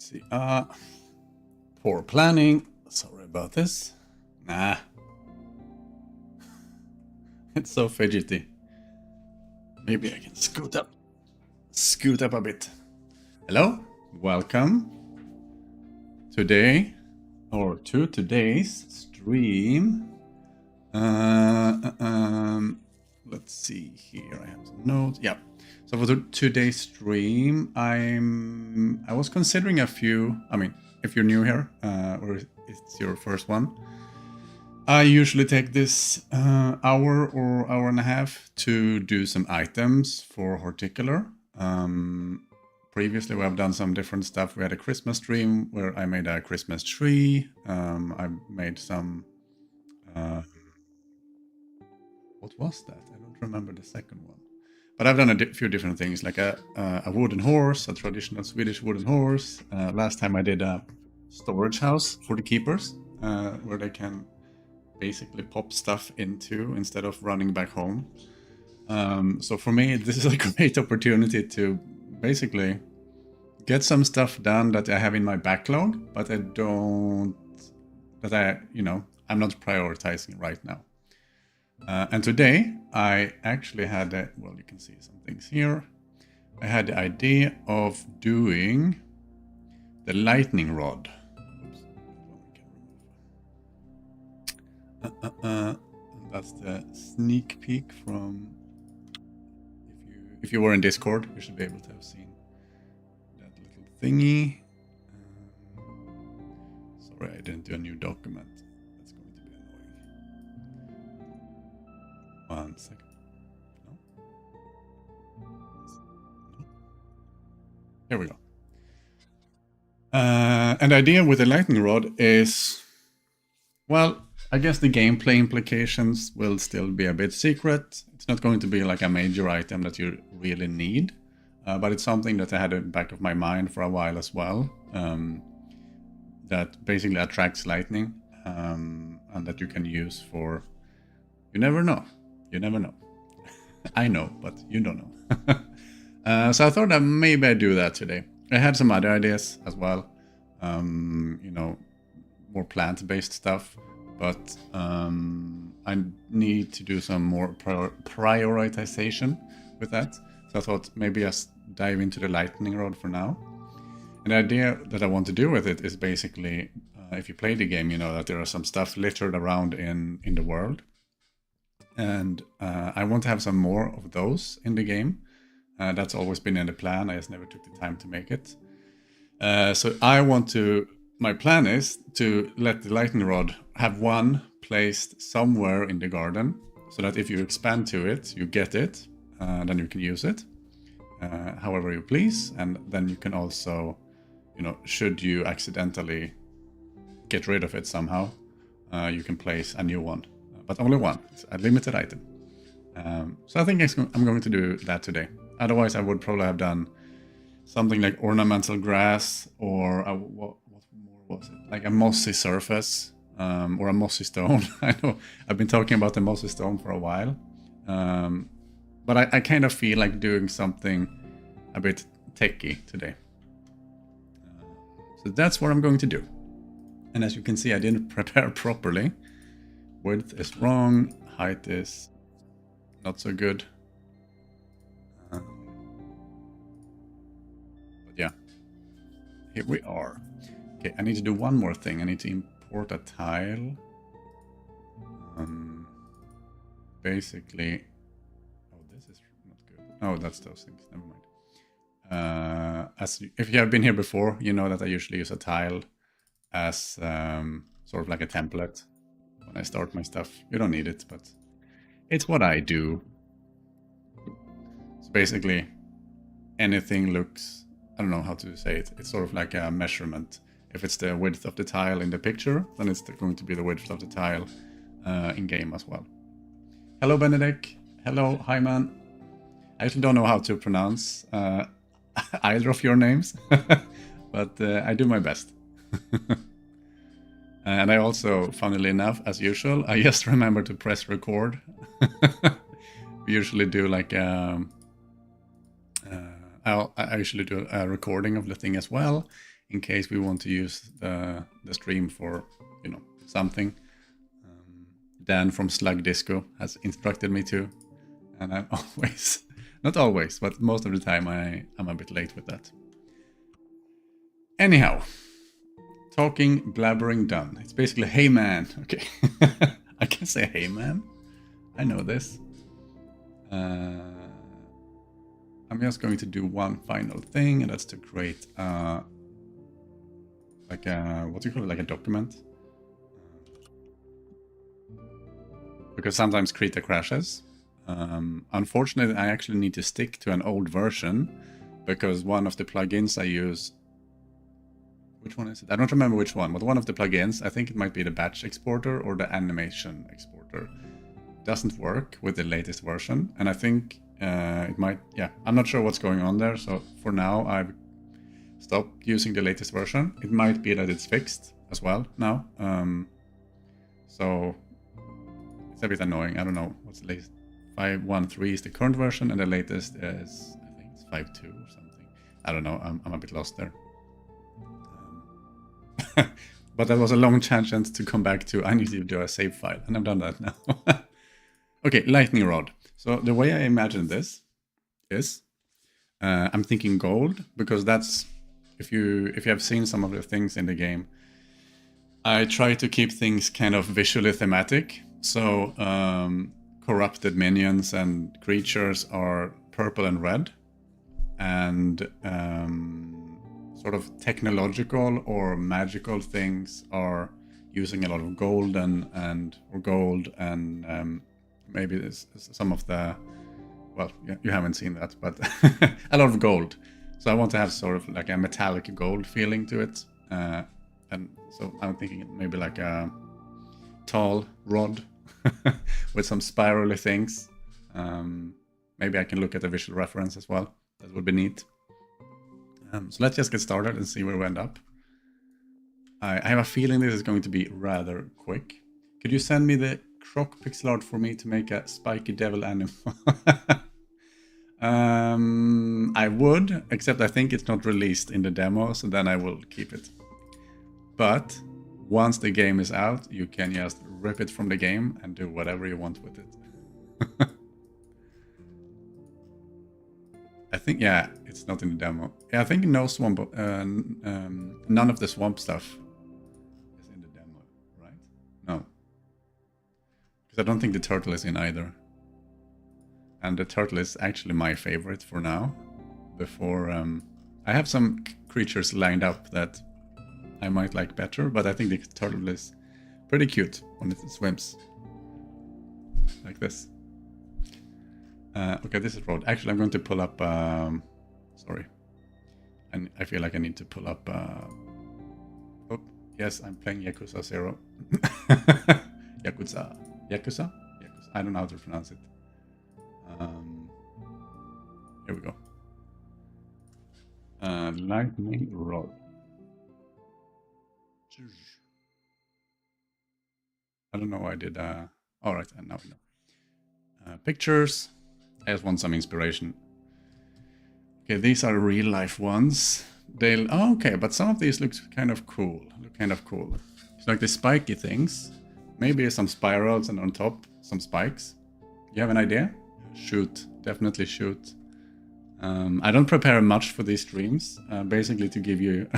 Let's see. Poor planning. Sorry about this. Nah. It's so fidgety. Maybe I can scoot up. Scoot up a bit. Hello. Welcome. Today, or to today's stream. Let's see here. I have some notes. Yeah. So for today's stream, I was considering a few. I mean, if you're new here, or it's your first one, I usually take this hour or hour and a half to do some items for Horticular. Previously, we have done some different stuff. We had a Christmas stream where I made a Christmas tree. I made some. What was that? I don't remember the second one. But I've done a few different things, like a wooden horse, a traditional Swedish wooden horse. Last time I did a storage house for the keepers, where they can basically pop stuff into instead of running back home. So for me, this is a great opportunity to basically get some stuff done that I have in my backlog, but I'm not prioritizing right now. And today I actually had, well, you can see some things here. I had the idea of doing the lightning rod. Oops. That's the sneak peek from, if you were in Discord, you should be able to have seen that little thingy. Sorry, I didn't do a new document. That's going to be annoying. 1 second. No. Here we go. And the idea with the lightning rod is, well, I guess the gameplay implications will still be a bit secret. It's not going to be like a major item that you really need, but it's something that I had in the back of my mind for a while as well, that basically attracts lightning, and that you can use for, you never know. You never know. I know, but you don't know. So I thought that maybe I'd do that today. I had some other ideas as well, more plant-based stuff. But I need to do some more prioritization with that. So I thought maybe just dive into the lightning rod for now. And the idea that I want to do with it is basically, if you play the game, you know that there are some stuff littered around in the world. And I want to have some more of those in the game. That's always been in the plan. I just never took the time to make it. So my plan is to let the lightning rod have one placed somewhere in the garden, so that if you expand to it, you get it, then you can use it however you please, and then you can also, should you accidentally get rid of it somehow, you can place a new one, but only one. It's a limited item. So I think I'm going to do that today. Otherwise, I would probably have done something like ornamental grass, or what more was it? Like a mossy surface, or a mossy stone. I know I've been talking about the mossy stone for a while, but I kind of feel like doing something a bit techy today. So that's what I'm going to do. And as you can see, I didn't prepare properly. Width is wrong, height is not so good. But yeah, here we are. Okay, I need to do one more thing. I need to import a tile. Basically, oh, this is not good. Oh, that's those things. Never mind. If you have been here before, you know that I usually use a tile as sort of like a template when I start my stuff. You don't need it, but it's what I do. So basically, anything looks, I don't know how to say it. It's sort of like a measurement. If it's the width of the tile in the picture, then it's going to be the width of the tile in game as well. Hello, Benedict. Hello, Hyman. I actually don't know how to pronounce either of your names, but I do my best. And I also, funnily enough, as usual, I just remember to press record. We usually do like I usually do a recording of the thing as well in case we want to use the stream for, you know, something. Dan from Slug Disco has instructed me to, and I'm always, not always, but most of the time I'm a bit late with that. Anyhow, talking, blabbering done. It's basically, hey man. Okay, I can say hey man. I know this. I'm just going to do one final thing, and that's to create like a, what do you call it, like a document. Because sometimes Krita crashes. Unfortunately, I actually need to stick to an old version because one of the plugins I use, which one is it? I don't remember which one, but one of the plugins, I think it might be the batch exporter or the animation exporter, doesn't work with the latest version. And I think it might, yeah, I'm not sure what's going on there. So for now, I've stopped using the latest version. It might be that it's fixed as well now. So it's a bit annoying. I don't know what's the latest. 5.1.3 is the current version, and the latest is, I think it's 5.2 or something. I don't know. I'm a bit lost there. But that was a long tangent to come back to. I need to do a save file, and I've done that now. Okay, lightning rod. So the way I imagine this is, I'm thinking gold, because that's, if you have seen some of the things in the game, I try to keep things kind of visually thematic. So corrupted minions and creatures are purple and red, and sort of technological or magical things are using a lot of gold and maybe there's some of the, well, you haven't seen that, but a lot of gold. So I want to have sort of like a metallic gold feeling to it, and so I'm thinking maybe like a tall rod with some spirally things. Maybe I can look at a visual reference as well. That would be neat. So let's just get started and see where we end up. I have a feeling this is going to be rather quick. Could you send me the croc pixel art for me to make a spiky devil animal? I would, except I think it's not released in the demo, so then I will keep it. But once the game is out, you can just rip it from the game and do whatever you want with it. I think, yeah, it's not in the demo. Yeah, I think no swamp, none of the swamp stuff is in the demo, right? No. Because I don't think the turtle is in either. And the turtle is actually my favorite for now. Before, I have some creatures lined up that I might like better, but I think the turtle is pretty cute when it swims. Like this. Okay, this is road. Actually, I'm going to pull up, sorry. And I feel like I need to pull up, oh, yes, I'm playing Yakuza 0. Yakuza? I don't know how to pronounce it. Here we go. Lightning rod. I don't know why I did, alright, and now we know. Pictures. I just want some inspiration. Okay, these are real life ones. They'll, oh, okay, but some of these look kind of cool. It's like the spiky things. Maybe some spirals and on top some spikes. You have an idea? Shoot, definitely shoot. I don't prepare much for these streams, basically to give you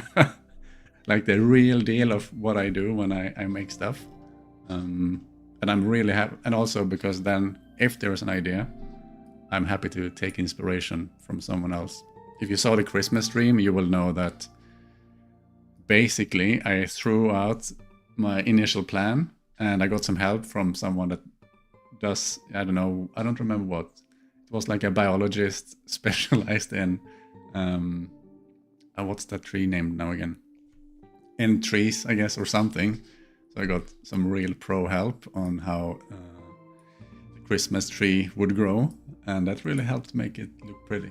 like the real deal of what I do when I make stuff. And I'm really happy, and also because then if there's an idea, I'm happy to take inspiration from someone else. If you saw the Christmas stream, you will know that basically I threw out my initial plan and I got some help from someone that does, I don't know, I don't remember what. It was like a biologist specialized in, what's that tree named now again? In trees, I guess, or something. So I got some real pro help on how the Christmas tree would grow. And that really helped make it look pretty.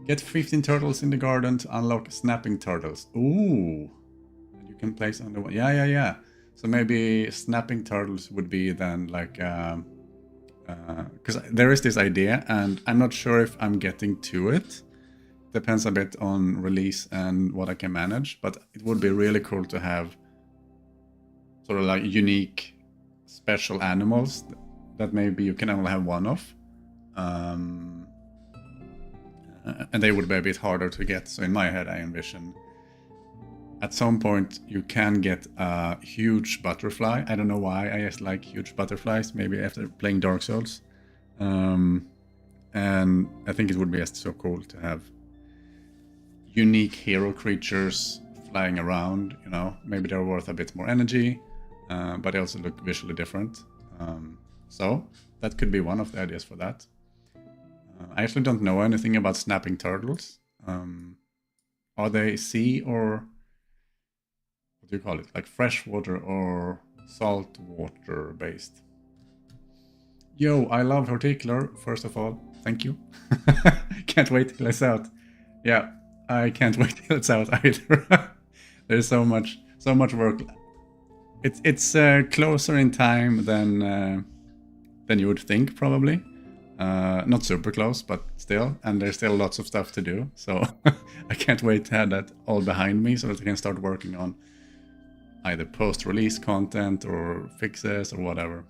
Get 15 turtles in the garden to unlock snapping turtles. Ooh. And you can place on the one. Yeah. So maybe snapping turtles would be then like, because there is this idea and I'm not sure if I'm getting to it. depends a bit on release and what I can manage, but it would be really cool to have sort of like unique special animals that maybe you can only have one of. And they would be a bit harder to get. So in my head, I envision at some point you can get a huge butterfly. I don't know why, I just like huge butterflies, maybe after playing Dark Souls. And I think it would be just so cool to have unique hero creatures flying around, you know. Maybe they're worth a bit more energy, but they also look visually different. So that could be one of the ideas for that. I actually don't know anything about snapping turtles. Are they sea or what do you call it? Like freshwater or salt water based? Yo, I love Horticular, first of all. Thank you. Can't wait till it's out. Yeah, I can't wait till it's out either. There's so much work. It's closer in time than you would think, probably. Not super close, but still. And there's still lots of stuff to do. So I can't wait to have that all behind me so that I can start working on either post-release content or fixes or whatever.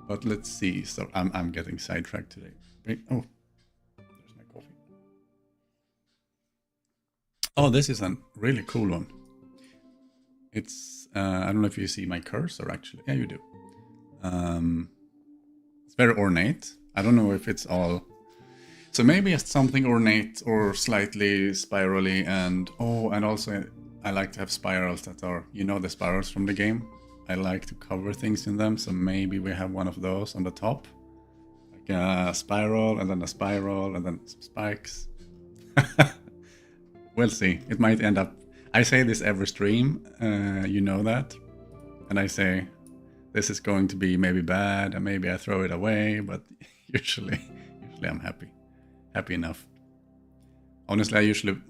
But let's see. So I'm getting sidetracked today. Oh, there's my coffee. Oh, this is a really cool one. It's I don't know if you see my cursor actually. Yeah, you do. It's very ornate. I don't know if it's all. So maybe it's something ornate or slightly spirally, and also I like to have spirals that are, you know, the spirals from the game. I like to cover things in them, so maybe we have one of those on the top. Like a spiral, and then a spiral, and then some spikes. We'll see. It might end up... I say this every stream, you know that. And I say, this is going to be maybe bad, and maybe I throw it away, but usually I'm happy. Happy enough. Honestly, I should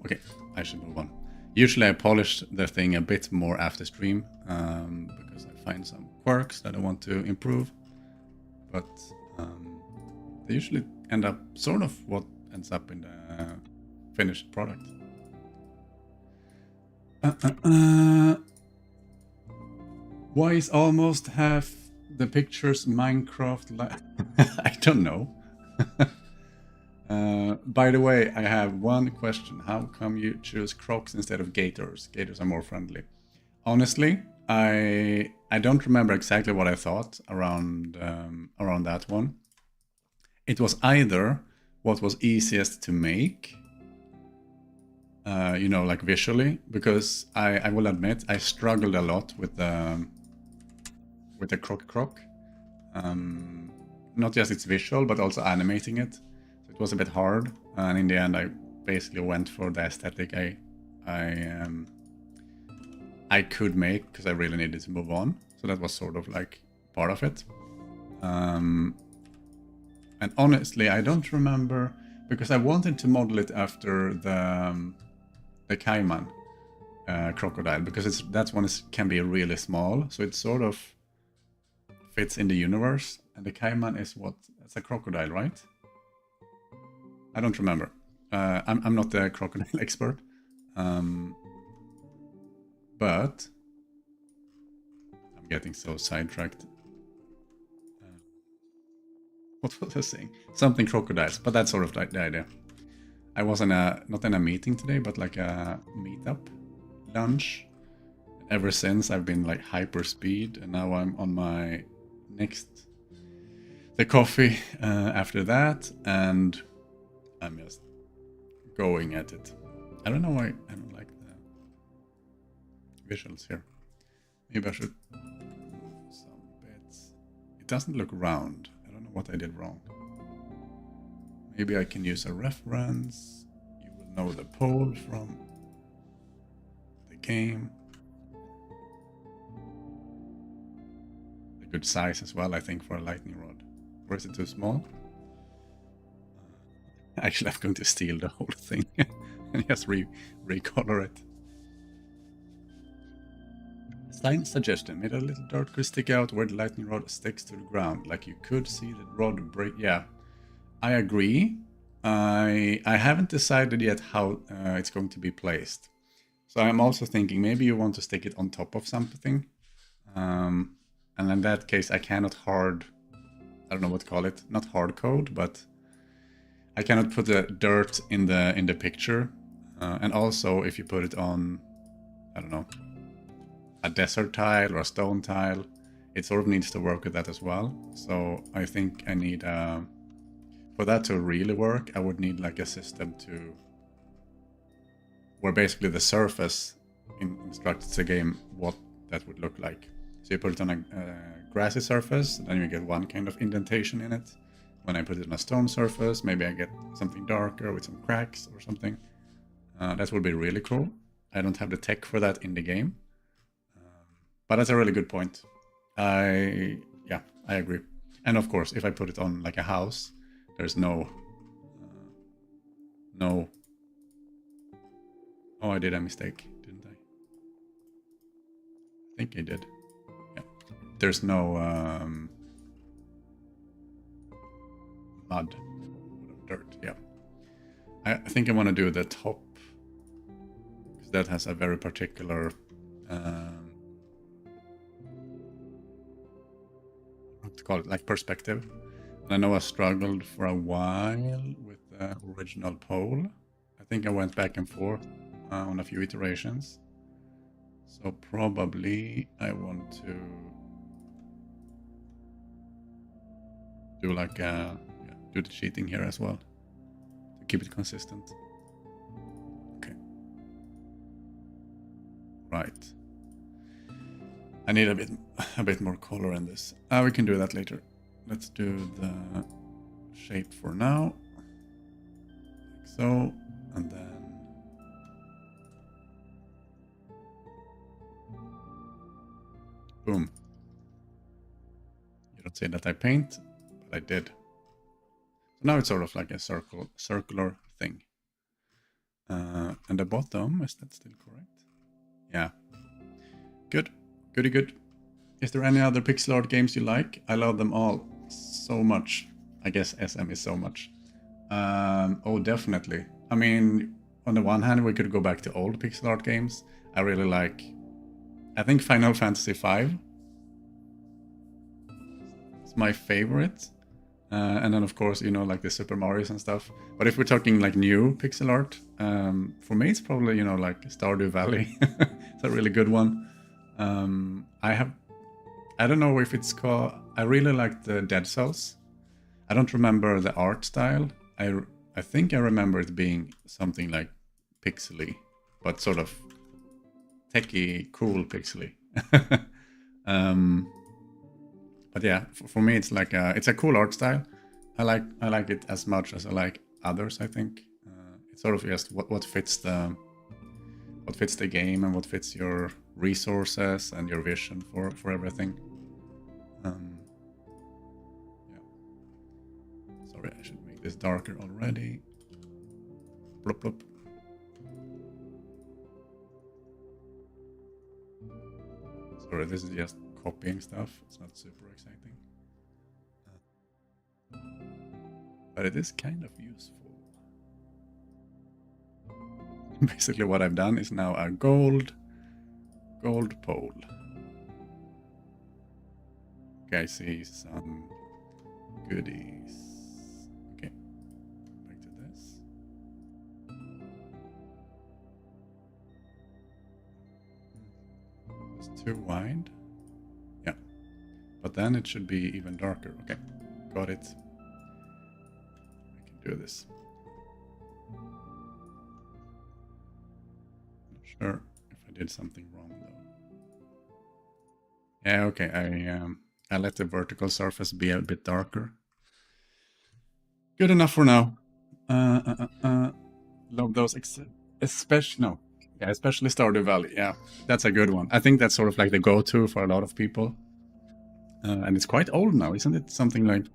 move on. Usually I polish the thing a bit more after stream, because I find some quirks that I want to improve. But they usually end up sort of what ends up in the finished product. Why is almost half the pictures Minecraft I don't know. By the way, I have one question. How come you choose crocs instead of gators? Gators are more friendly. Honestly, I don't remember exactly what I thought around that one. It was either what was easiest to make, you know, like visually, because I will admit I struggled a lot with the croc. Not just its visual, but also animating it. So it was a bit hard, and in the end, I basically went for the aesthetic I could make because I really needed to move on. So that was sort of like part of it. And honestly, I don't remember, because I wanted to model it after the caiman crocodile, because that one can be really small, so it sort of fits in the universe. And the caiman is what? It's a crocodile, right? I don't remember. I'm not the crocodile expert. But I'm getting so sidetracked. What was I saying? Something crocodiles, but that's sort of the idea. I was not in a meeting today, but like a meetup lunch. Ever since I've been like hyper speed, and now I'm on my the coffee after that, and I'm just going at it. I don't know why I don't like the visuals here. Maybe I should move some bits. It doesn't look round. I don't know what I did wrong. Maybe I can use a reference. You will know the pole from the game. A good size as well, I think, for a lightning rod. Or is it too small? Actually, I'm going to steal the whole thing and just recolor it. Sign suggestion. Made a little dart could stick out where the lightning rod sticks to the ground. Like you could see the rod break. Yeah, I agree. I haven't decided yet how it's going to be placed. So I'm also thinking maybe you want to stick it on top of something. And in that case, I cannot I don't know what to call it, not hard code, but I cannot put the dirt in the picture. And also if you put it on, I don't know, a desert tile or a stone tile, it sort of needs to work with that as well. So I think I need, for that to really work, I would need like a system where basically the surface instructs the game what that would look like. So you put it on a grassy surface, then you get one kind of indentation in it. When I put it on a stone surface, maybe I get something darker with some cracks or something. That would be really cool. I don't have the tech for that in the game. But that's a really good point. I agree. And of course, if I put it on like a house, there's no... Oh, I did a mistake, didn't I? I think I did. Yeah. There's no mud, dirt, yeah. I think I want to do the top, because that has a very particular what to call it, like perspective. And I know I struggled for a while with the original pole. I think I went back and forth on a few iterations. So probably I want to do like do the cheating here as well to keep it consistent. Okay. Right. I need a bit more color in this. We can do that later. Let's do the shape for now. Like so, and then boom. You don't say that I paint, but I did. So now it's sort of like a circular thing. And the bottom, is that still correct? Yeah. Good. Goody good. Is there any other pixel art games you like? I love them all so much. I guess SM is so much. Oh, definitely. I mean, on the one hand, we could go back to old pixel art games. I really like... I think Final Fantasy V is my favorite. And then, of course, you know, like the Super Marios and stuff. But if we're talking like new pixel art, for me, it's probably, you know, like Stardew Valley. It's a really good one. I don't know if it's called... I really like the Dead Cells. I don't remember the art style. I think I remember it being something like pixely, but sort of techie, cool pixely. But yeah, for me it's like it's a cool art style. I like it as much as I like others. I think it's sort of just what fits the game and what fits your resources and your vision for everything. Yeah. Sorry, I should make this darker already. Blop blop. Sorry, this is just copying stuff. It's not super exciting. But it is kind of useful. Basically what I've done is now a gold pole. Okay, I see some goodies. Okay, back to this. It's too wide. Yeah, but then it should be even darker. Okay, got it. I can do this. Not sure if I did something wrong though. Yeah, okay, I let the vertical surface be a bit darker. Good enough for now. Love those, especially Stardew Valley. Yeah, that's a good one. I think that's sort of like the go-to for a lot of people. And it's quite old now, isn't it? Something like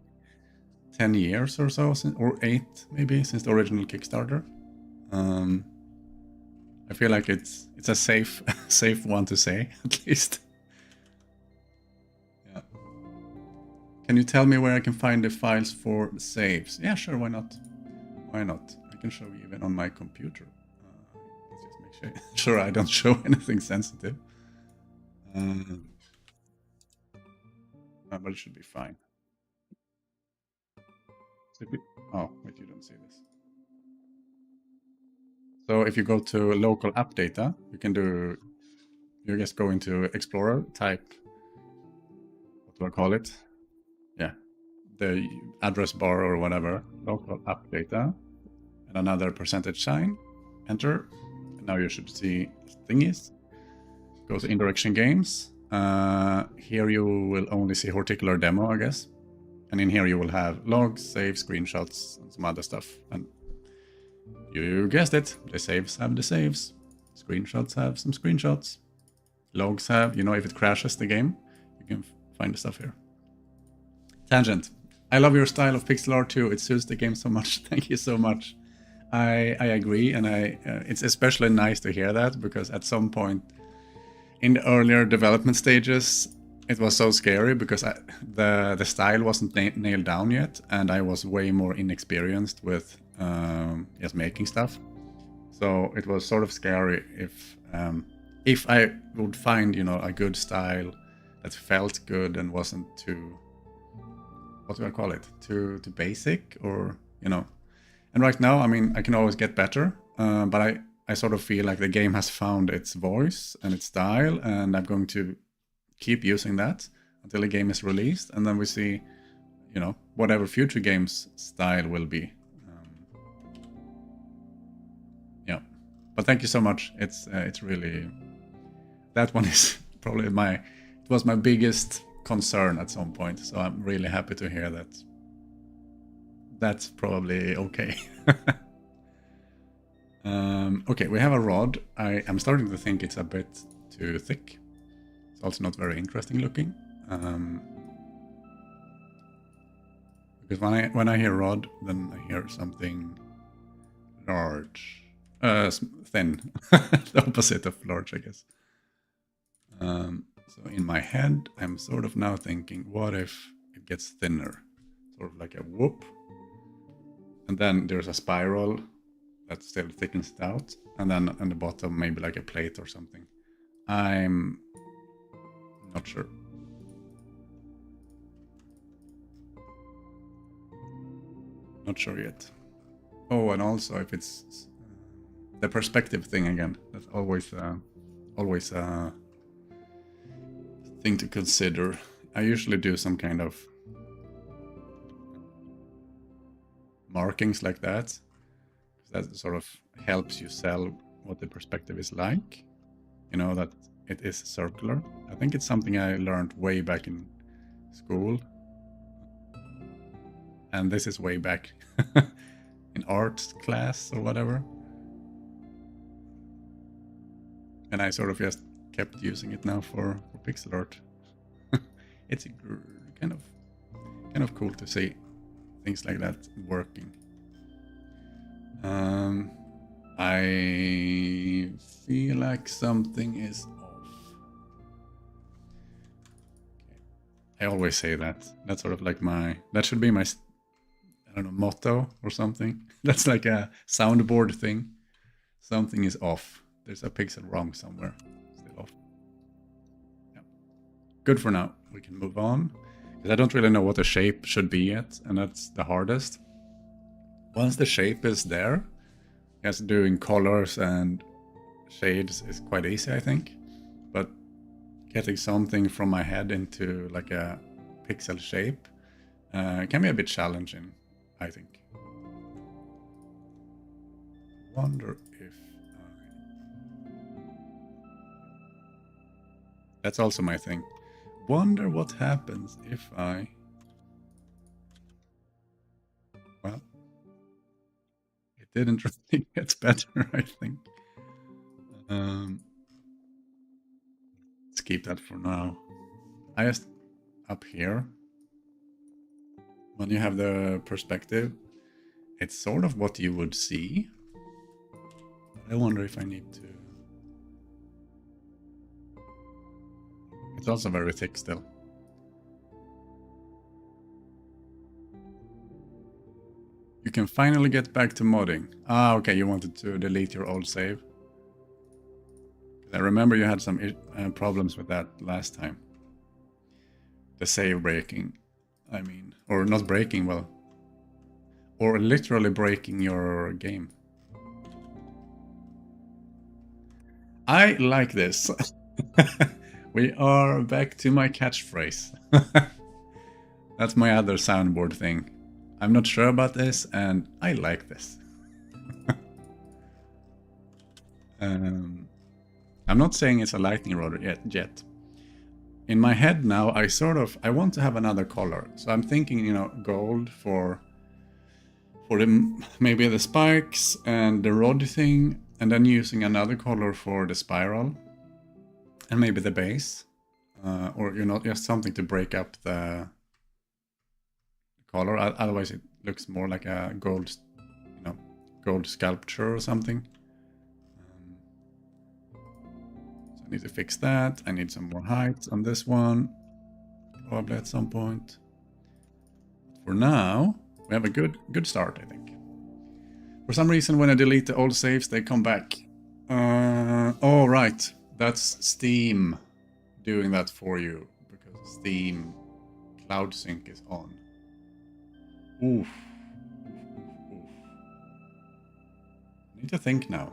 10 years or so, or 8 maybe, since the original Kickstarter. I feel like it's a safe one to say, at least. Yeah. Can you tell me where I can find the files for the saves? Yeah, sure, why not? Why not? I can show you even on my computer. Let's just make sure I don't show anything sensitive. But it should be fine. Oh, wait, you don't see this. So if you go to local app data, you just go into Explorer, type, what do I call it? Yeah, the address bar or whatever, local app data, and another percentage sign, enter. And now you should see thingies. Go to indirection games. Here you will only see Horticular demo, I guess. And in here you will have logs, saves, screenshots, and some other stuff. And you guessed it, the saves have the saves. Screenshots have some screenshots. Logs have, if it crashes the game, you can find the stuff here. Tangent. I love your style of pixel art too. It suits the game so much. Thank you so much. I agree, and it's especially nice to hear that, because at some point in the earlier development stages, it was so scary because the style wasn't nailed down yet, and I was way more inexperienced with just making stuff. So it was sort of scary if I would find, a good style that felt good and wasn't too, what do I call it, too basic, or, And right now, I mean, I can always get better, but I sort of feel like the game has found its voice and its style, and I'm going to keep using that until the game is released, and then we see, whatever future games style will be. Yeah, but thank you so much. It's really, that one is probably it was my biggest concern at some point, so I'm really happy to hear that. That's probably okay. Okay, we have a rod. I'm starting to think it's a bit too thick. It's also not very interesting looking. Because when I hear rod, then I hear something large, thin, the opposite of large, I guess. So in my head, I'm sort of now thinking, what if it gets thinner, sort of like a whoop, and then there's a spiral that still thickens it out, and then on the bottom maybe like a plate or something. I'm not sure. Not sure yet. Oh, and also if it's the perspective thing again, that's always a thing to consider. I usually do some kind of markings like that. That sort of helps you sell what the perspective is like. That it is circular. I think it's something I learned way back in school. And this is way back in art class or whatever. And I sort of just kept using it now for pixel art. It's kind of cool to see things like that working. I feel like something is off. I always say that. That's sort of like that should be my, I don't know, motto or something. That's like a soundboard thing. Something is off. There's a pixel wrong somewhere. Still off. Yeah. Good for now. We can move on. Because I don't really know what the shape should be yet, and that's the hardest. Once the shape is there, just doing colors and shades is quite easy, I think. But getting something from my head into like a pixel shape can be a bit challenging, I think. Wonder if that's also my thing. Wonder what happens if I... Well, it didn't really get better, I think. Let's keep that for now. I just up here, when you have the perspective, it's sort of what you would see. I wonder if I need to... It's also very thick still. You can finally get back to modding. Ah, okay, you wanted to delete your old save. I remember you had some problems with that last time. The save breaking, I mean. Or not breaking, well. Or literally breaking your game. I like this. We are back to my catchphrase. That's my other soundboard thing. I'm not sure about this, and I like this. I'm not saying it's a lightning rod yet. In my head now, I want to have another color. So I'm thinking, you know, gold for maybe the spikes and the rod thing, and then using another color for the spiral, and maybe the base, or you know, just something to break up the color. Otherwise, it looks more like a gold, you know, gold sculpture or something. So I need to fix that. I need some more height on this one, probably at some point. For now, we have a good start, I think. For some reason, when I delete the old saves, they come back. Oh, right. That's Steam doing that for you, because Steam Cloud Sync is on. Oof. I need to think now.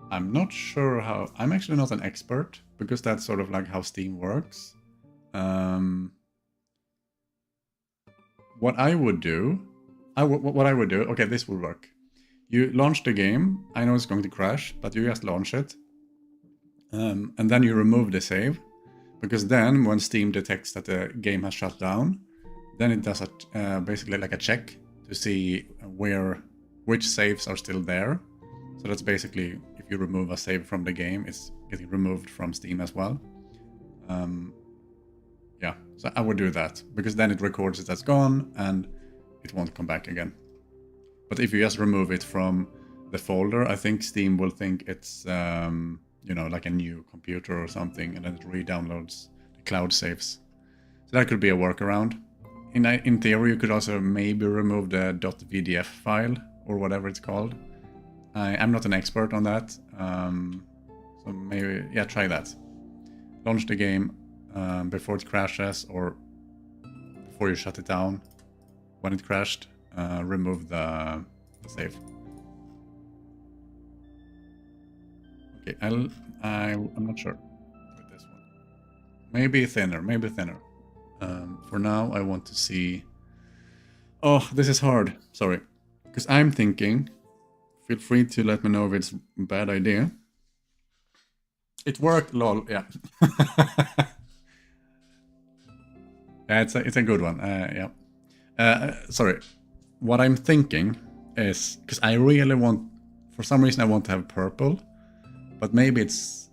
I'm not sure how... I'm actually not an expert, because that's sort of like how Steam works. What I would do... what I would do... Okay, this will work. You launch the game. I know it's going to crash, but you just launch it. And then you remove the save. Because then, when Steam detects that the game has shut down, then it does basically like a check to see which saves are still there. So that's basically, if you remove a save from the game, it's getting removed from Steam as well. Yeah, so I would do that, because then it records it as gone, and it won't come back again. But if you just remove it from the folder, I think Steam will think it's, you know, like a new computer or something, and then it re-downloads the cloud saves. So that could be a workaround. In theory, you could also maybe remove the .vdf file, or whatever it's called. I'm not an expert on that, so maybe, yeah, try that. Launch the game before it crashes, or before you shut it down. When it crashed, remove the save. Okay, I'm not sure with this one. Maybe thinner, maybe thinner. For now, I want to see... Oh, this is hard. Sorry. Because I'm thinking... Feel free to let me know if it's a bad idea. It worked, lol, yeah. Yeah, it's a good one, yeah. Sorry. What I'm thinking is... Because I really want... For some reason, I want to have purple. But maybe it's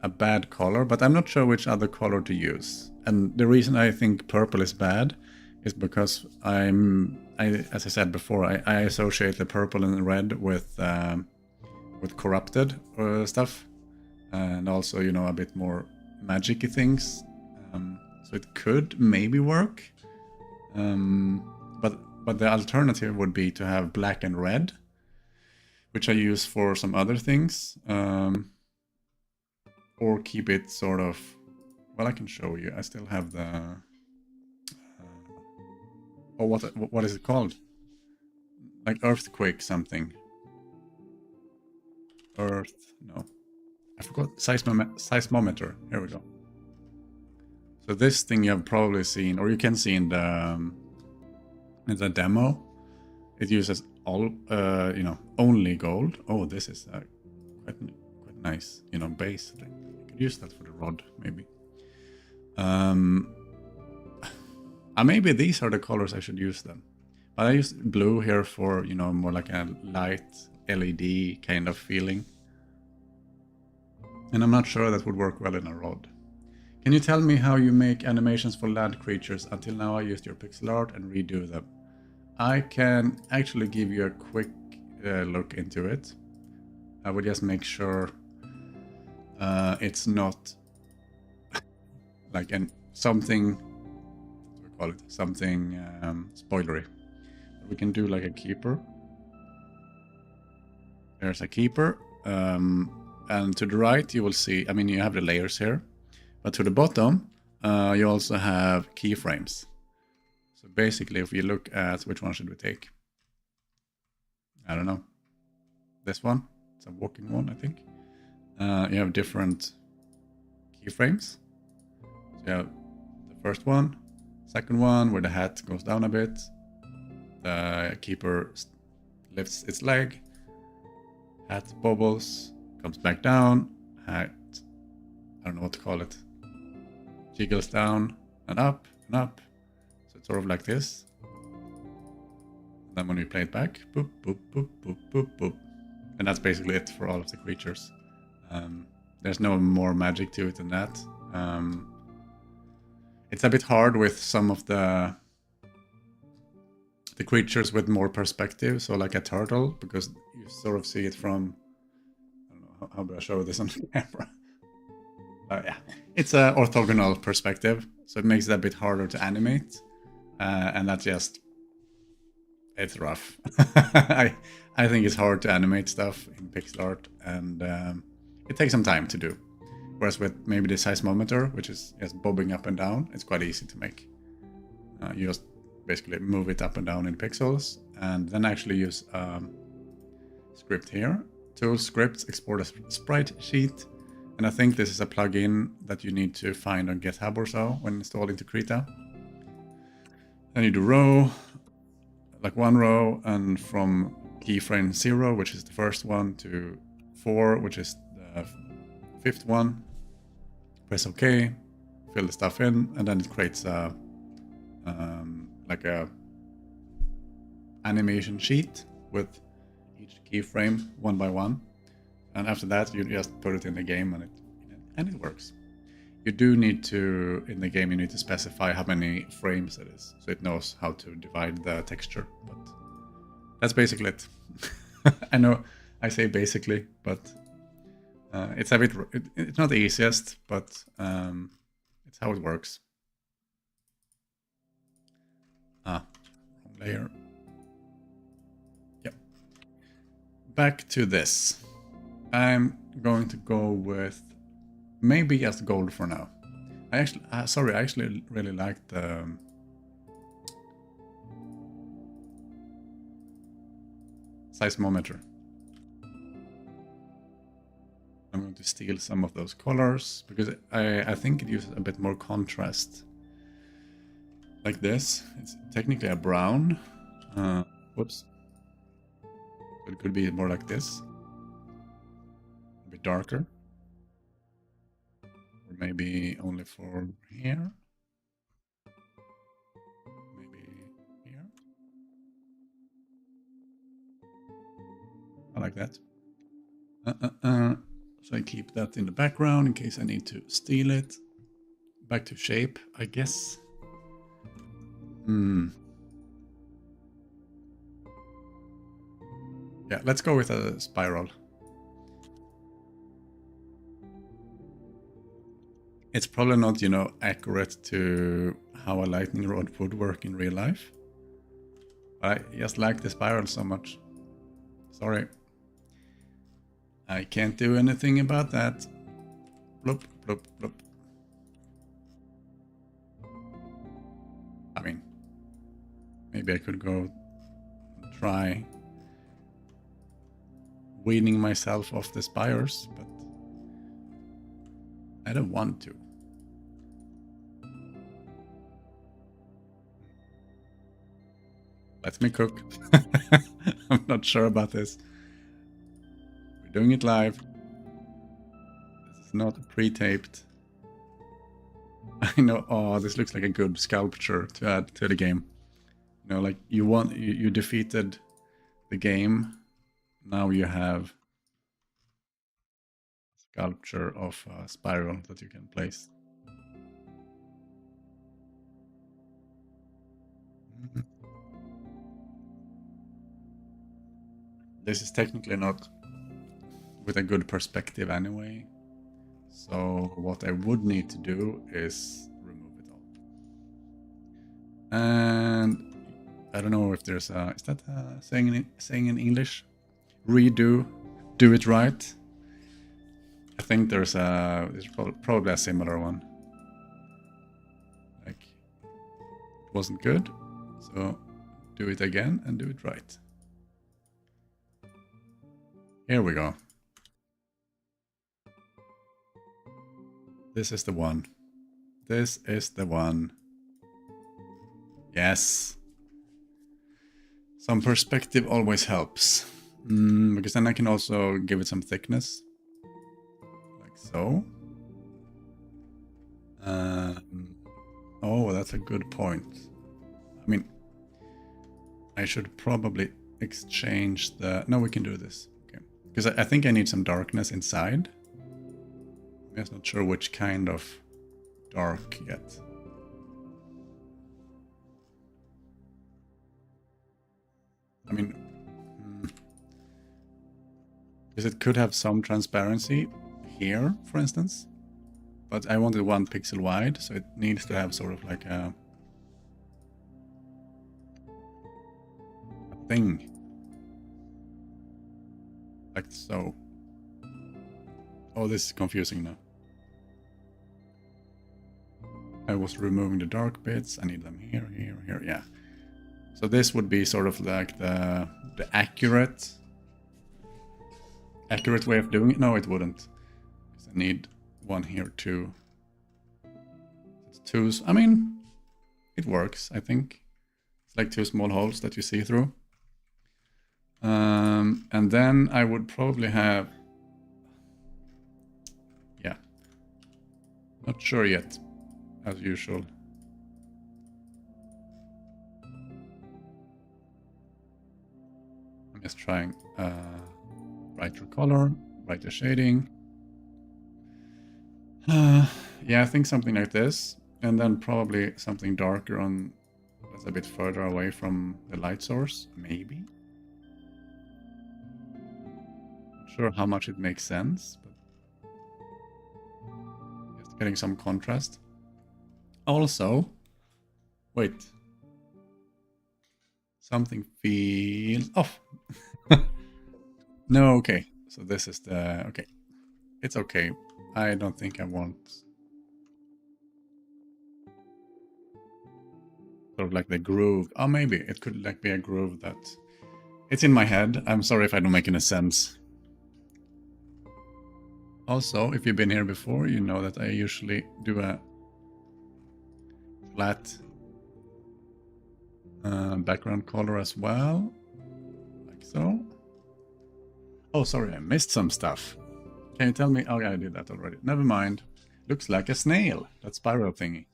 a bad color. But I'm not sure which other color to use. And the reason I think purple is bad is because as I said before, I associate the purple and red with corrupted stuff, and also, you know, a bit more magic-y things. So it could maybe work, but the alternative would be to have black and red, which I use for some other things, or keep it sort of... Well, I can show you. I still have the... oh, what is it called? Like earthquake something. No. I forgot. Seismometer. Here we go. So this thing you have probably seen, or you can see in the demo. It uses all, you know, only gold. Oh, this is quite nice, you know, base thing. You could use that for the rod, maybe. Maybe these are the colors I should use then. But I use blue here for, you know, more like a light LED kind of feeling. And I'm not sure that would work well in a rod. Can you tell me how you make animations for land creatures? Until now I used your pixel art and redo them. I can actually give you a quick look into it. I would just make sure it's not like something... Call it something spoilery. We can do like a keeper. There's a keeper. And to the right, you will see, I mean, you have the layers here. But to the bottom, you also have keyframes. So basically, if you look at, which one should we take? I don't know. This one. It's a walking one, I think. You have different keyframes. So you have the first one, second one, where the hat goes down a bit. The keeper lifts its leg. Hat bobbles, comes back down. Hat, I don't know what to call it. Jiggles down and up and up. So it's sort of like this. Then when we play it back, boop, boop, boop, boop, boop, boop. And that's basically it for all of the creatures. There's no more magic to it than that. It's a bit hard with some of the creatures with more perspective, so like a turtle, because you sort of see it from, I don't know, how do I show this on camera? Yeah, it's an orthogonal perspective, so it makes it a bit harder to animate, and that's just, it's rough. I think it's hard to animate stuff in pixel art, and it takes some time to do. Whereas with maybe the seismometer, which is just bobbing up and down, it's quite easy to make. You just basically move it up and down in pixels, and then actually use script here. Tool scripts, export a sprite sheet, and I think this is a plugin that you need to find on GitHub or so when installed into Krita. Then you do row, like one row, and from keyframe 0, which is the first one, to 4, which is the 5th one. Press OK, fill the stuff in, and then it creates a like a animation sheet with each keyframe one by one. And after that, you just put it in the game, and it works. You do need to, in the game, you need to specify how many frames it is, so it knows how to divide the texture. But that's basically it. I know I say basically, but it's a bit, it's not the easiest, but it's how it works. Wrong layer. Yep. Back to this. I'm going to go with maybe just gold for now. I actually really like the seismometer. I'm going to steal some of those colors because I think it uses a bit more contrast. Like this. It's technically a brown. Whoops. So it could be more like this. A bit darker. Or maybe only for here. Maybe here. I like that. So I keep that in the background in case I need to steal it. Back to shape, I guess. Yeah, let's go with a spiral. It's probably not, you know, accurate to how a lightning rod would work in real life. But I just like the spiral so much. Sorry. I can't do anything about that. Bloop, bloop, bloop. I mean, maybe I could go try weaning myself off the spires, but I don't want to. Let me cook. I'm not sure about this. We're doing it live. This is not pre-taped. I know. Oh, this looks like a good sculpture to add to the game. You know, like you defeated the game. Now you have a sculpture of a spiral that you can place. This is technically not with a good perspective anyway. So what I would need to do is remove it all. And I don't know if there's a... Is that saying in English? Redo, do it right. I think there's probably a similar one. Like, it wasn't good, so do it again and do it right. Here we go. This is the one. This is the one. Yes. Some perspective always helps. Because then I can also give it some thickness. Like so. Oh, that's a good point. I mean, I should probably exchange the... No, we can do this. Okay. Because I think I need some darkness inside. I'm just not sure which kind of dark yet. I mean, because it could have some transparency here, for instance. But I wanted 1 pixel wide, so it needs to have sort of like a thing. Like so. Oh, this is confusing now. I was removing the dark bits. I need them here, here, here. Yeah. So this would be sort of like the accurate way of doing it. No, it wouldn't. Because I need one here too. It's 2. I mean, it works. I think it's like 2 small holes that you see through. And then I would probably have... Yeah. Not sure yet, as usual. I'm just trying brighter color, brighter shading. Yeah, I think something like this. And then probably something darker on that's a bit further away from the light source, maybe. Not sure how much it makes sense, but just getting some contrast. Also, wait. Something feels off. No, okay. So this is the... Okay. It's okay. I don't think I want... Sort of like the groove. Oh, maybe. It could like be a groove that... It's in my head. I'm sorry if I don't make any sense. Also, if you've been here before, you know that I usually do a flat background color as well. Like so. Oh, sorry, I missed some stuff. Can you tell me? Oh, yeah, I did that already. Never mind. Looks like a snail. That spiral thingy.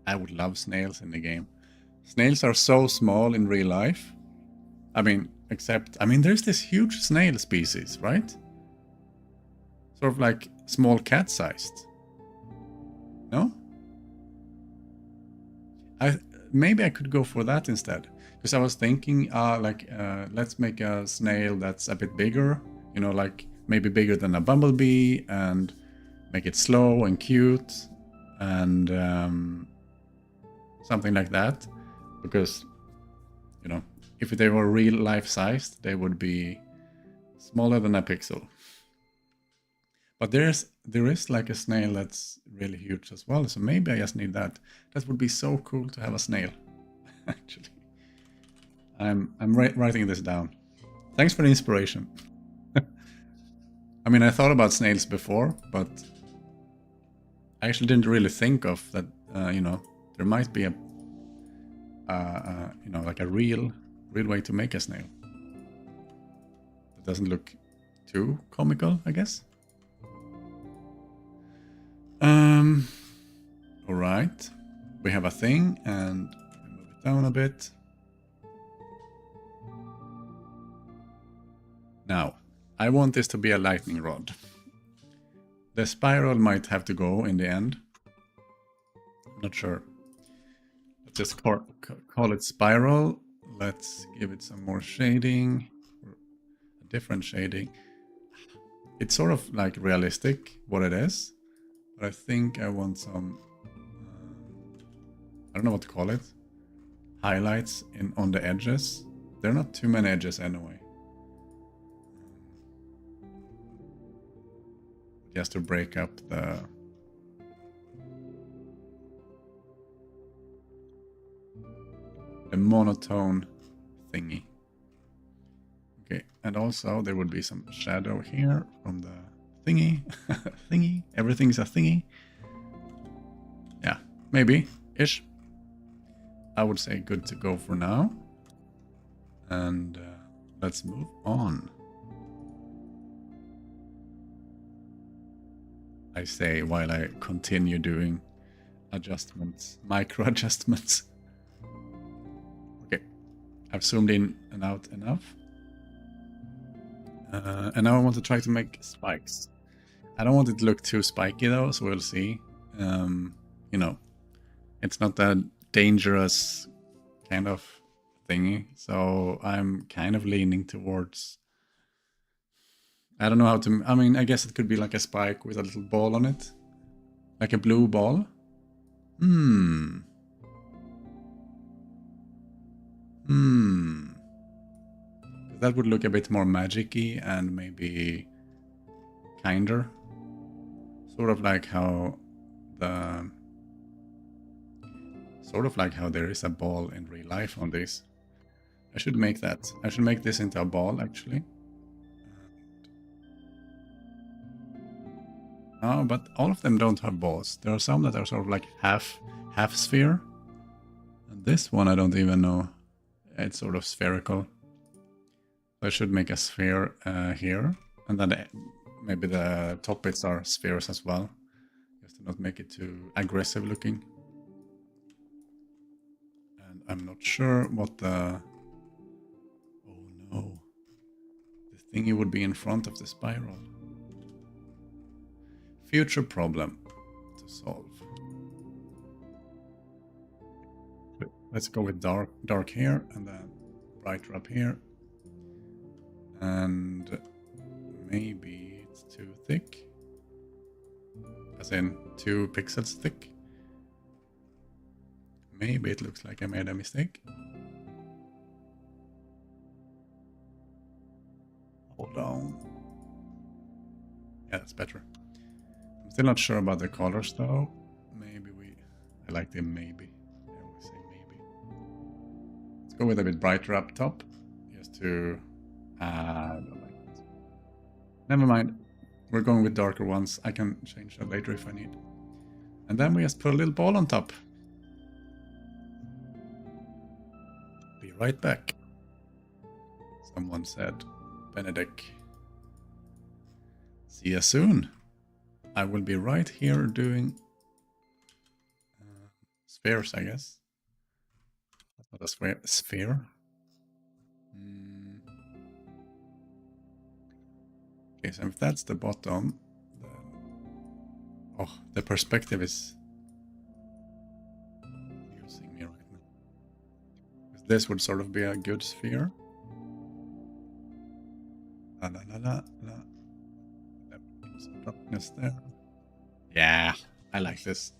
I would love snails in the game. Snails are so small in real life. I mean, except... I mean, there's this huge snail species, right? Sort of like small cat-sized. No? Maybe I could go for that instead. Because I was thinking, let's make a snail that's a bit bigger. You know, like maybe bigger than a bumblebee, and make it slow and cute, and something like that. Because, you know, if they were real life-sized, they would be smaller than a pixel. But there is like a snail that's really huge as well, so maybe I just need that. That would be so cool to have a snail, actually. I'm writing this down. Thanks for the inspiration. I mean, I thought about snails before, but I actually didn't really think of that. You know, there might be a, you know, like a real way to make a snail. It doesn't look too comical, I guess. All right, we have a thing, and move it down a bit. Now, I want this to be a lightning rod. The spiral might have to go in the end. I'm not sure. Let's just call it spiral. Let's give it some more shading, a different shading. It's sort of like realistic what it is, but I think I want some, I don't know what to call it. highlights on the edges. There are not too many edges anyway. Just to break up the monotone thingy. Okay, and also there would be some shadow here from the thingy. Thingy. Everything's a thingy. Yeah, maybe ish. I would say good to go for now. And let's move on. I say while I continue doing adjustments, micro adjustments. Okay, I've zoomed in and out enough. And now I want to try to make spikes. I don't want it to look too spiky though, so we'll see. You know, it's not that dangerous kind of thingy, so I'm kind of leaning towards... I don't know how to... I mean, I guess it could be like a spike with a little ball on it. Like a blue ball. That would look a bit more magic-y and maybe kinder. Sort of like how the... Sort of like how there is a ball in real life on this. I should make that. I should make this into a ball, actually. Oh, but all of them don't have balls. There are some that are sort of like half sphere. And this one I don't even know. It's sort of spherical. I should make a sphere here. And then maybe the top bits are spheres as well. Just to not make it too aggressive looking. And I'm not sure what the... Oh no. The thingy would be in front of the spiral. Future problem to solve. Let's go with dark here and then brighter up here. And maybe it's too thick. As in 2 pixels thick. Maybe it looks like I made a mistake. Hold on. Yeah, that's better. I'm still not sure about the colors though. Maybe I like the maybe. I always say maybe. Let's go with a bit brighter up top. Just to I don't like it. Never mind. We're going with darker ones. I can change that later if I need. And then we just put a little ball on top. Be right back. Someone said, Benedict. See you soon. I will be right here doing spheres, I guess. That's not a sphere. Okay, so if that's the bottom, then... Oh, the perspective is using me right now. This would sort of be a good sphere. La la la la la. Some darkness there. Yeah, I like this.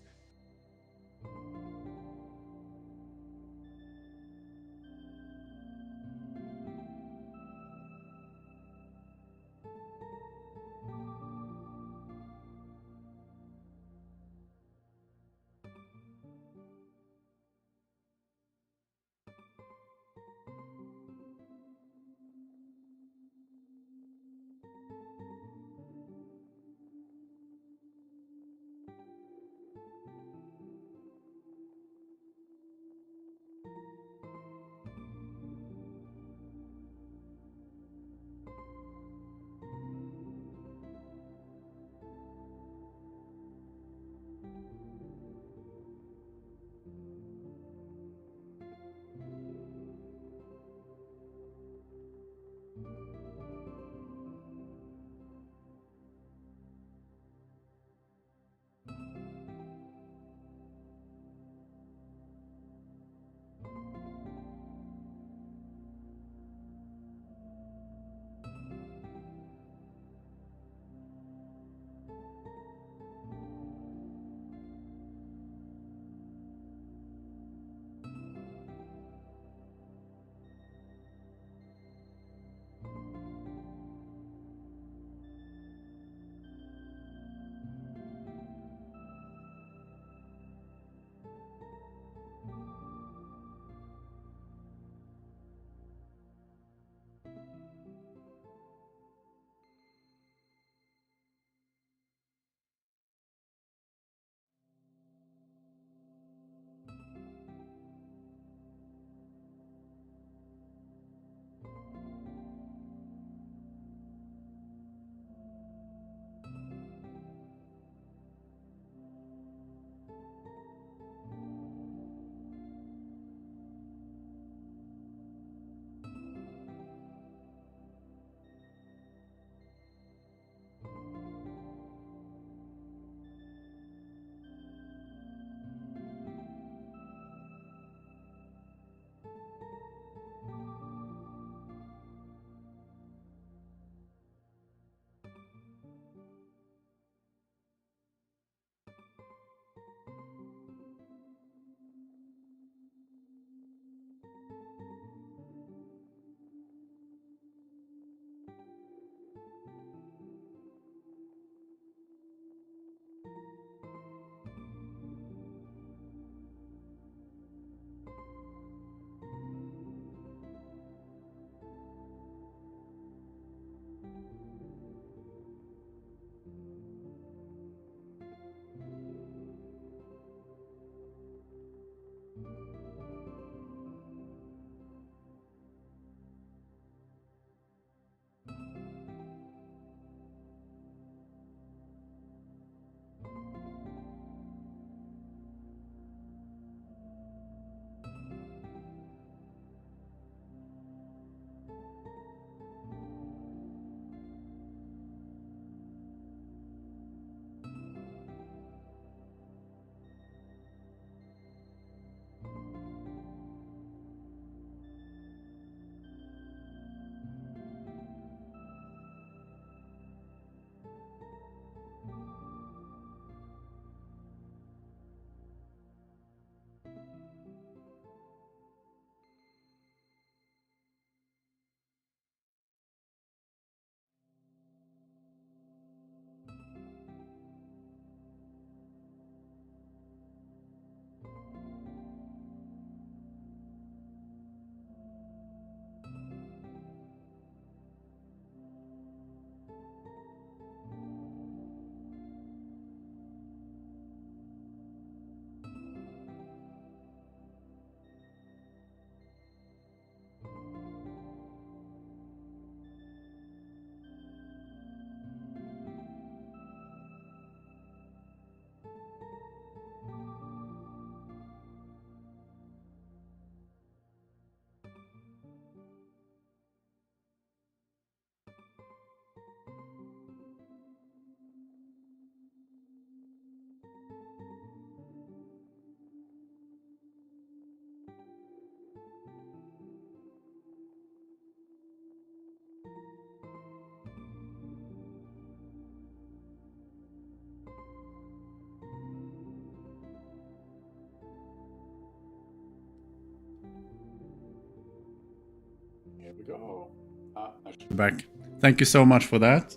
we go. I should be back. Thank you so much for that.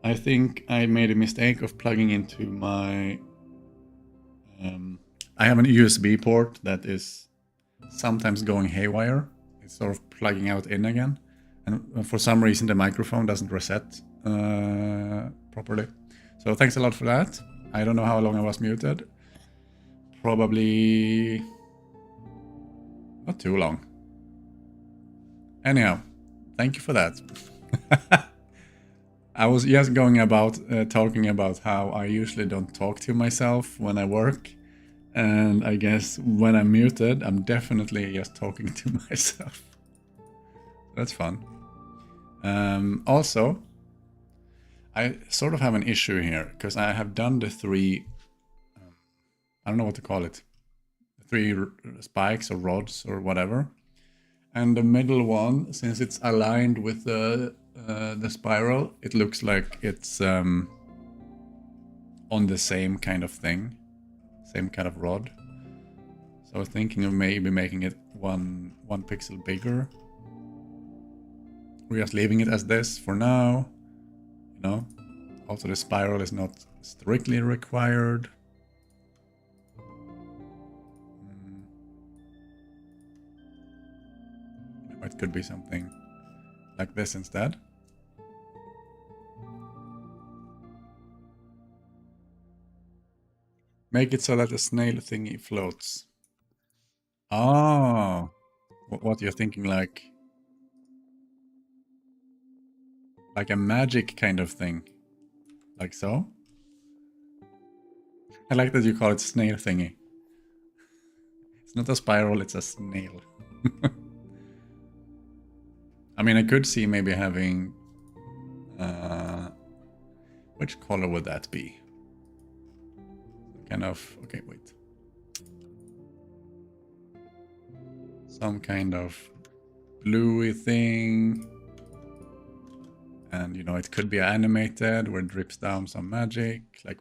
I think I made a mistake of plugging into my... I have an USB port that is sometimes going haywire. It's sort of plugging out in again. And for some reason the microphone doesn't reset properly. So thanks a lot for that. I don't know how long I was muted. Probably not too long. Anyhow, thank you for that. I was just going about talking about how I usually don't talk to myself when I work. And I guess when I'm muted, I'm definitely just talking to myself. That's fun. Also, I sort of have an issue here because I have done the three, I don't know what to call it, three spikes or rods or whatever. And the middle one, since it's aligned with the spiral, it looks like it's on the same kind of thing, same kind of rod. So I was thinking of maybe making it one pixel bigger. We're just leaving it as this for now, you know. Also the spiral is not strictly required. It could be something like this instead. Make it so that the snail thingy floats. Oh, what you're thinking, like a magic kind of thing, like so. I like that you call it snail thingy. It's not a spiral, it's a snail. I mean, I could see maybe having... which color would that be? Kind of... Okay, wait. Some kind of bluey thing. And, you know, it could be animated where it drips down some magic. Like...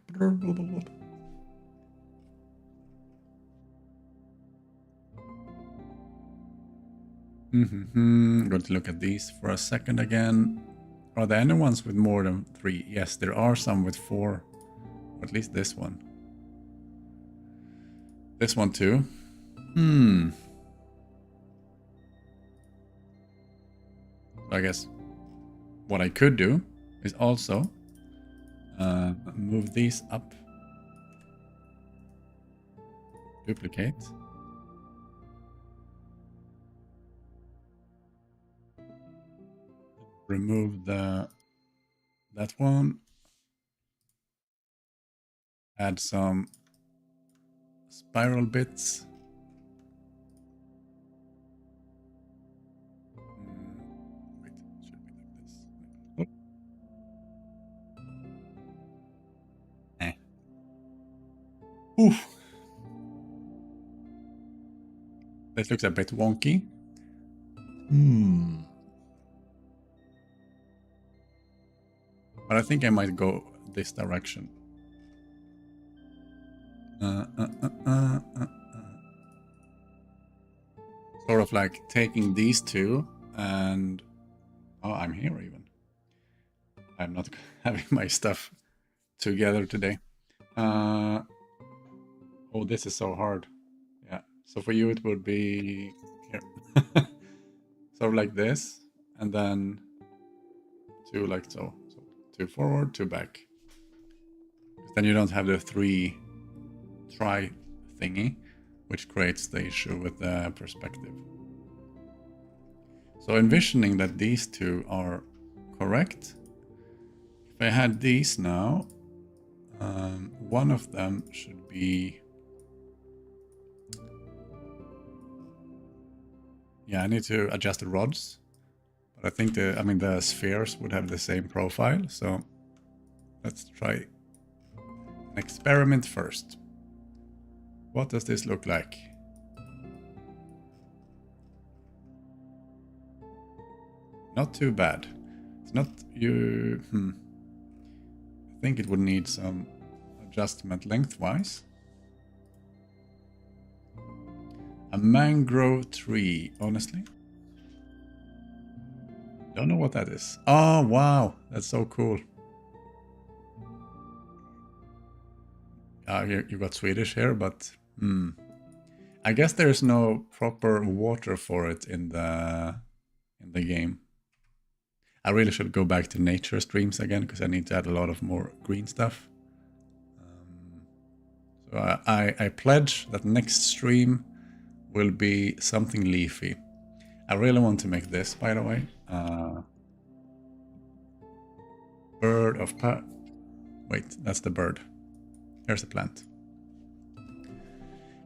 I'm going to look at these for a second again. Are there any ones with more than 3? Yes, there are some with 4. Or at least this one. This one too. I guess what I could do is also move these up. Duplicate. Remove that one. Add some spiral bits. Wait, it should be like this. Oof. This looks a bit wonky. But I think I might go this direction. Sort of like taking these two and... Oh, I'm here even. I'm not having my stuff together today. Oh, this is so hard. Yeah, so for you it would be here. Sort of like this, and then two like so. So 2 forward, 2 back. Then you don't have the 3 try thingy, which creates the issue with the perspective. So envisioning that these two are correct, if I had these now, one of them should be... Yeah, I need to adjust the rods, but I think the spheres would have the same profile, so let's try an experiment first. What does this look like? Not too bad. It's not you. I think it would need some adjustment lengthwise. A mangrove tree, honestly. Don't know what that is. Oh, wow. That's so cool. You got Swedish here, but I guess there's no proper water for it in the game. I really should go back to nature streams again because I need to add a lot of more green stuff. So I pledge that next stream will be something leafy. I really want to make this, by the way. Bird of wait, that's the bird. Here's a plant.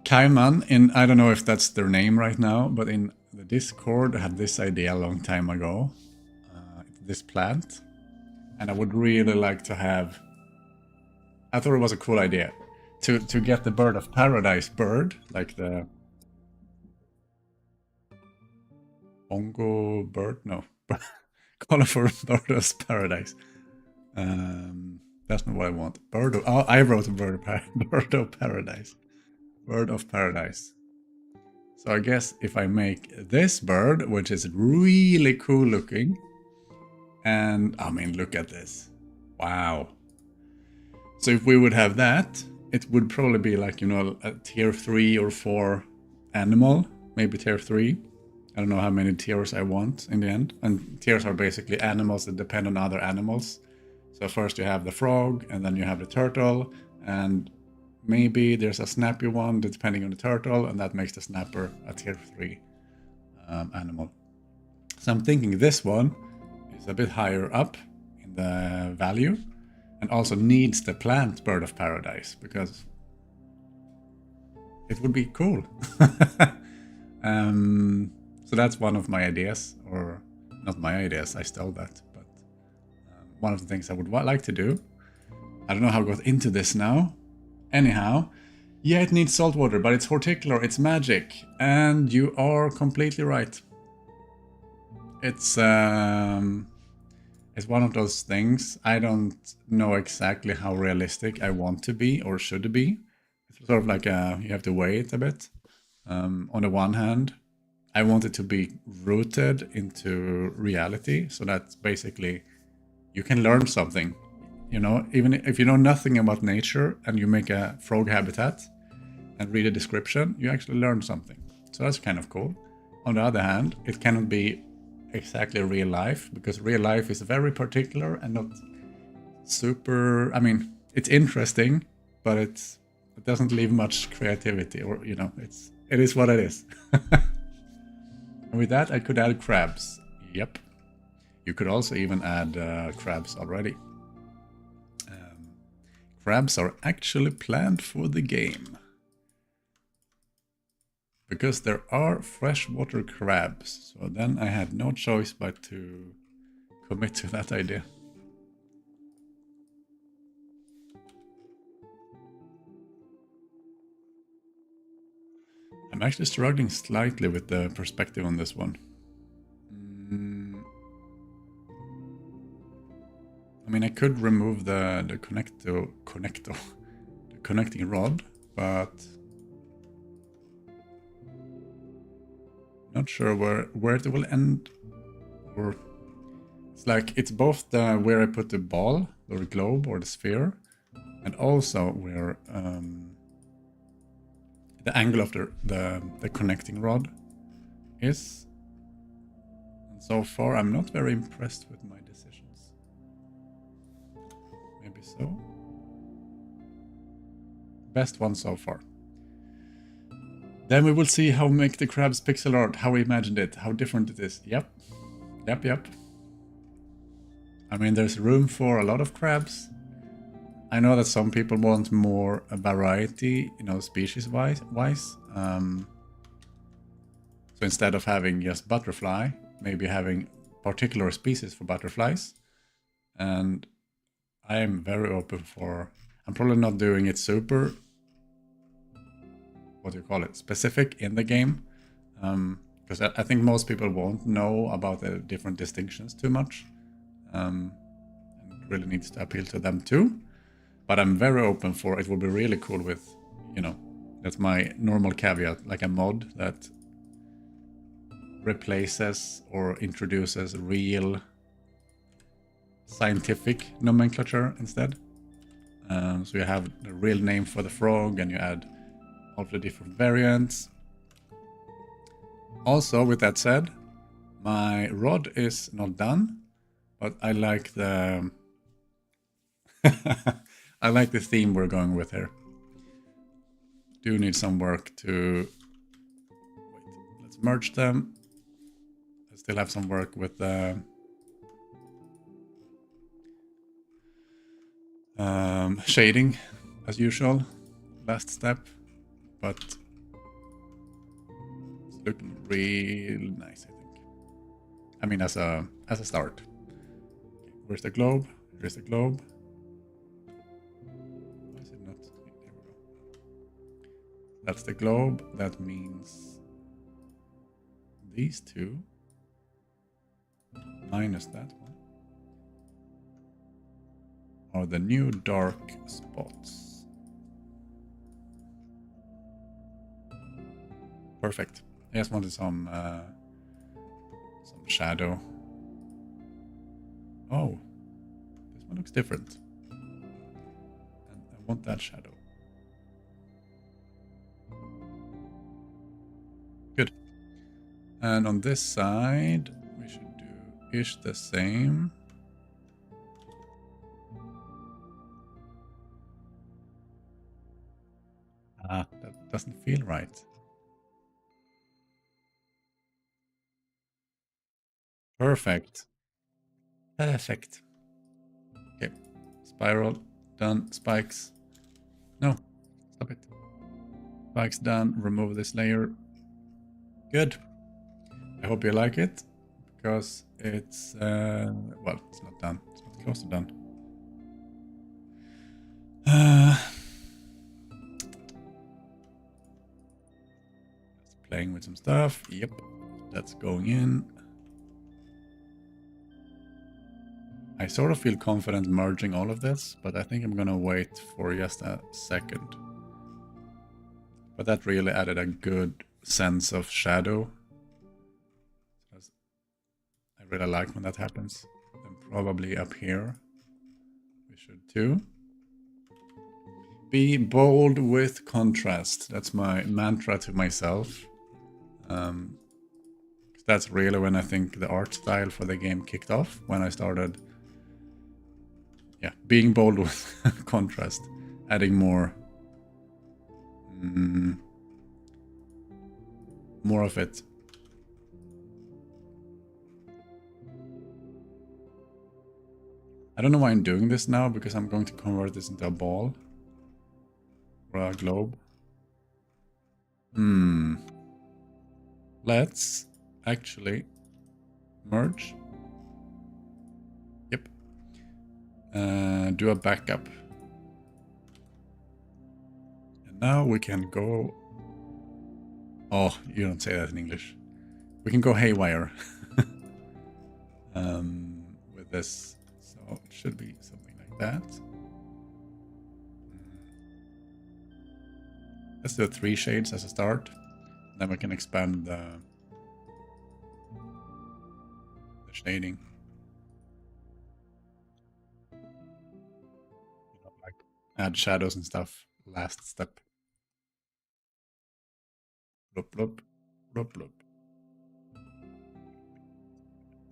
Kaiman, I don't know if that's their name right now, but in the Discord I had this idea a long time ago. This plant. And I would really like to have... I thought it was a cool idea. To get the bird of paradise bird, like the... Bongo bird? No. Colorful bird of paradise. That's not what I want. Bird of... Oh, I wrote bird of paradise. Bird of paradise. So I guess if I make this bird, which is really cool looking, and I mean, look at this. Wow. So if we would have that, it would probably be like, you know, a tier 3 or 4 animal, maybe tier 3. I don't know how many tiers I want in the end. And tiers are basically animals that depend on other animals. So first you have the frog, and then you have the turtle, and maybe there's a snappy one depending on the turtle, and that makes the snapper a tier 3 animal. So I'm thinking this one is a bit higher up in the value, and also needs the plant bird of paradise, because it would be cool. So that's one of my ideas, or not my ideas, I stole that, but one of the things I would like to do. I don't know how I got into this now. Anyhow, yeah, it needs salt water, but it's horticular, it's magic, and you are completely right. It's one of those things. I don't know exactly how realistic I want to be or should be. It's sort of like you have to weigh it a bit. On the one hand, I want it to be rooted into reality, so that's basically you can learn something. You know, even if you know nothing about nature and you make a frog habitat and read a description, you actually learn something. So that's kind of cool. On the other hand, it cannot be exactly real life, because real life is very particular and not super... I mean, it's interesting, but it doesn't leave much creativity, or, you know, it is what it is. And with that, I could add crabs. Yep. You could also even add crabs already. Crabs are actually planned for the game, because there are freshwater crabs. So then I had no choice but to commit to that idea. I'm actually struggling slightly with the perspective on this one. I mean, I could remove the connecting rod, but not sure where it will end. Or it's like it's both where I put the ball or the globe or the sphere, and also where the angle of the connecting rod is. And so far, I'm not very impressed with my decisions. Maybe so. Best one so far. Then we will see how we make the crabs pixel art, how we imagined it, how different it is. Yep. I mean, there's room for a lot of crabs. I know that some people want more variety, you know, species-wise. So instead of having just butterfly, maybe having particular species for butterflies. And I am very open for... I'm probably not doing it super... what do you call it? Specific in the game. Because I think most people won't know about the different distinctions too much. And it really needs to appeal to them too. But I'm very open for it. Will be really cool with, you know, that's my normal caveat, like a mod that replaces or introduces real scientific nomenclature instead. So you have the real name for the frog and you add all the different variants. Also, with that said, my rod is not done, but I like the I like the theme we're going with here. Do need some work to wait. Let's merge them. I still have some work with the shading as usual. Last step, but it's looking real nice, I think. I mean, as a start. Where's the globe? Here's the globe. Why is it not? Here we go. That's the globe. That means these two minus that one are the new dark spots. Perfect. I just wanted some shadow. Oh, this one looks different. And I want that shadow. Good. And on this side, we should do ish the same. Ah, that doesn't feel right. Perfect. Perfect. Okay. Spiral. Done. Spikes. No. Stop it. Spikes done. Remove this layer. Good. I hope you like it. Because it's... well, it's not done. It's not close to done. Just playing with some stuff. Yep. That's going in. I sort of feel confident merging all of this, but I think I'm gonna wait for just a second. But that really added a good sense of shadow. I really like when that happens. And probably up here, we should too. Be bold with contrast. That's my mantra to myself. That's really when I think the art style for the game kicked off, when I started being bold with contrast, adding more of it. I don't know why I'm doing this now, because I'm going to convert this into a ball or a globe. Let's actually merge. Yep. Do a backup. And now we can go... Oh, you don't say that in English. We can go haywire with this. So it should be something like that. Let's do 3 shades as a start. Then we can expand the shading. Like add shadows and stuff. Last step. Bloop, bloop, bloop, bloop.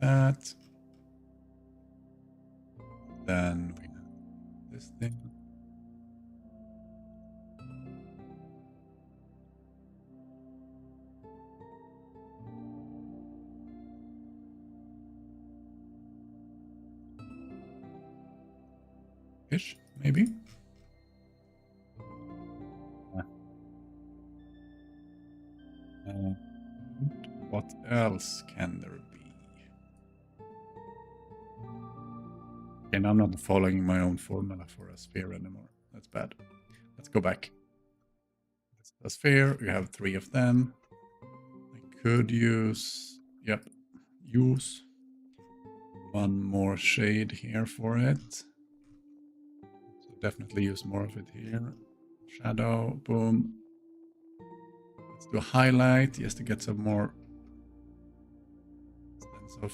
That. Then we have this thing. Ish, maybe. What else can there be? Okay, now I'm not following my own formula for a sphere anymore. That's bad. Let's go back. A sphere, you have 3 of them. I could use, use 1 more shade here for it. So definitely use more of it here. Shadow, boom. Let's do a highlight just to get some more of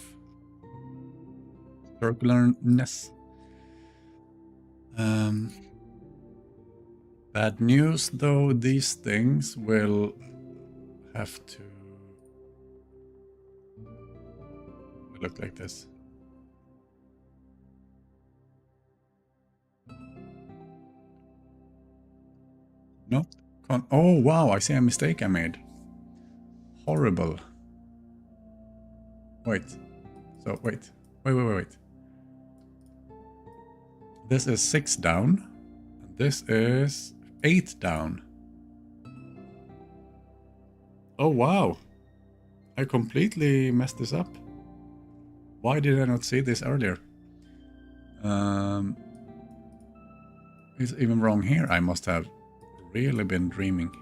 circularness. Bad news though, these things will have to look like this. Not oh wow, I see a mistake I made. Horrible. Wait. So wait. Wait. This is 6 down. And this is 8 down. Oh wow. I completely messed this up. Why did I not see this earlier? It's even wrong here. I must have really been dreaming.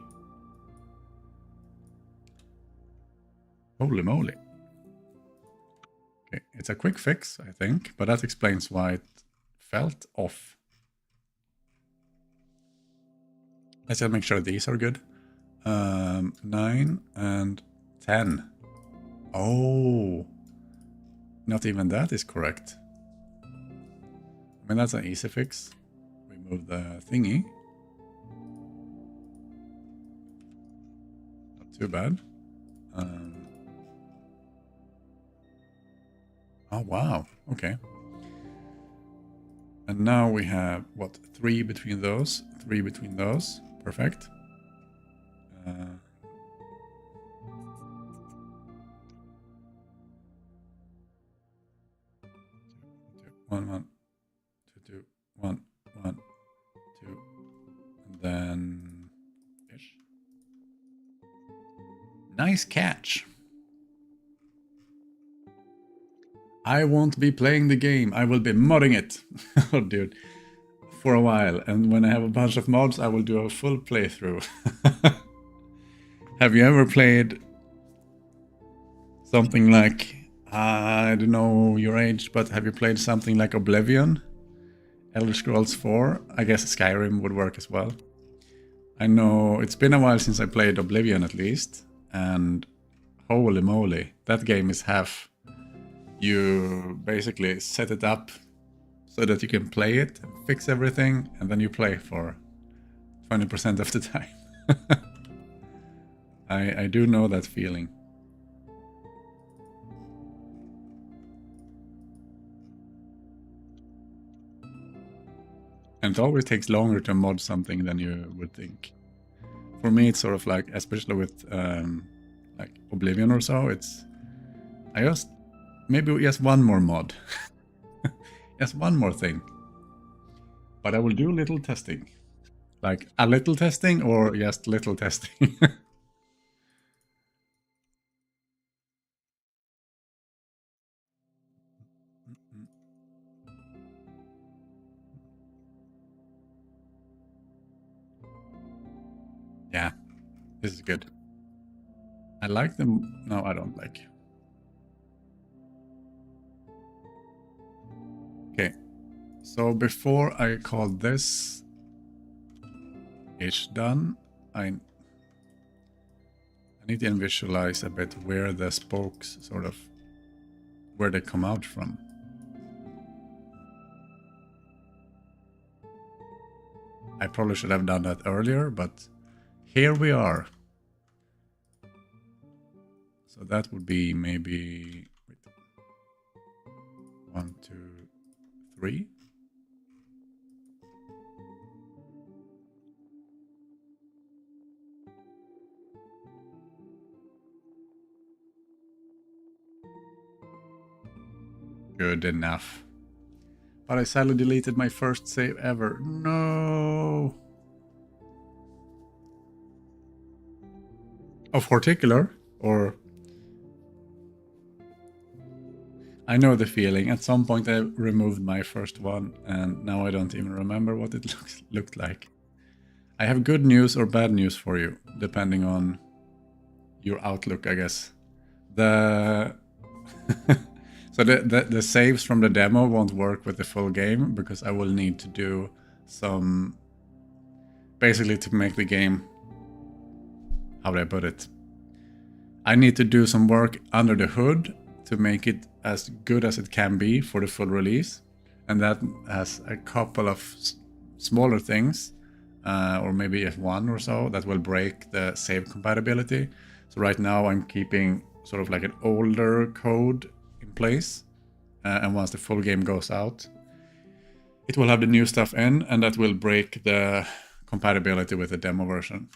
Holy moly. Okay, it's a quick fix, I think, but that explains why it felt off. Let's just make sure these are good. 9 and 10. Oh, not even that is correct. I mean, that's an easy fix. Remove the thingy. Not too bad. Oh, wow. Okay. And now we have, what, 3 between those? 3 between those. Perfect. 1, 1, 2, 2, 1, 1, 2, and then ish. Nice catch. I won't be playing the game. I will be modding it. Oh, dude. For a while. And when I have a bunch of mods, I will do a full playthrough. Have you ever played something like, I don't know your age, but have you played something like Oblivion? Elder Scrolls 4? I guess Skyrim would work as well. I know it's been a while since I played Oblivion at least. And holy moly, that game is half. You basically set it up so that you can play it, fix everything, and then you play for 20% of the time. I do know that feeling. And it always takes longer to mod something than you would think. For me, it's sort of like, especially with like Oblivion or so, it's... I just... Maybe just one more mod. Just one more thing. But I will do little testing. Like a little testing or just little testing. Yeah, this is good. I like them. No, I don't like. Okay, so before I call this ish done, I need to visualize a bit where the spokes sort of, where they come out from. I probably should have done that earlier, but here we are. So that would be maybe 1, 2, 3. Good enough. But I sadly deleted my first save ever. No. Of Horticular? Or... I know the feeling. At some point I removed my first one and now I don't even remember what it looked like. I have good news or bad news for you, depending on your outlook, I guess. The so the saves from the demo won't work with the full game because I will need to do some, basically to make the game, how do I put it? I need to do some work under the hood to make it as good as it can be for the full release. And that has a couple of smaller things, or maybe just one or so, that will break the save compatibility. So right now I'm keeping sort of like an older code in place. And once the full game goes out, it will have the new stuff in, and that will break the compatibility with the demo version.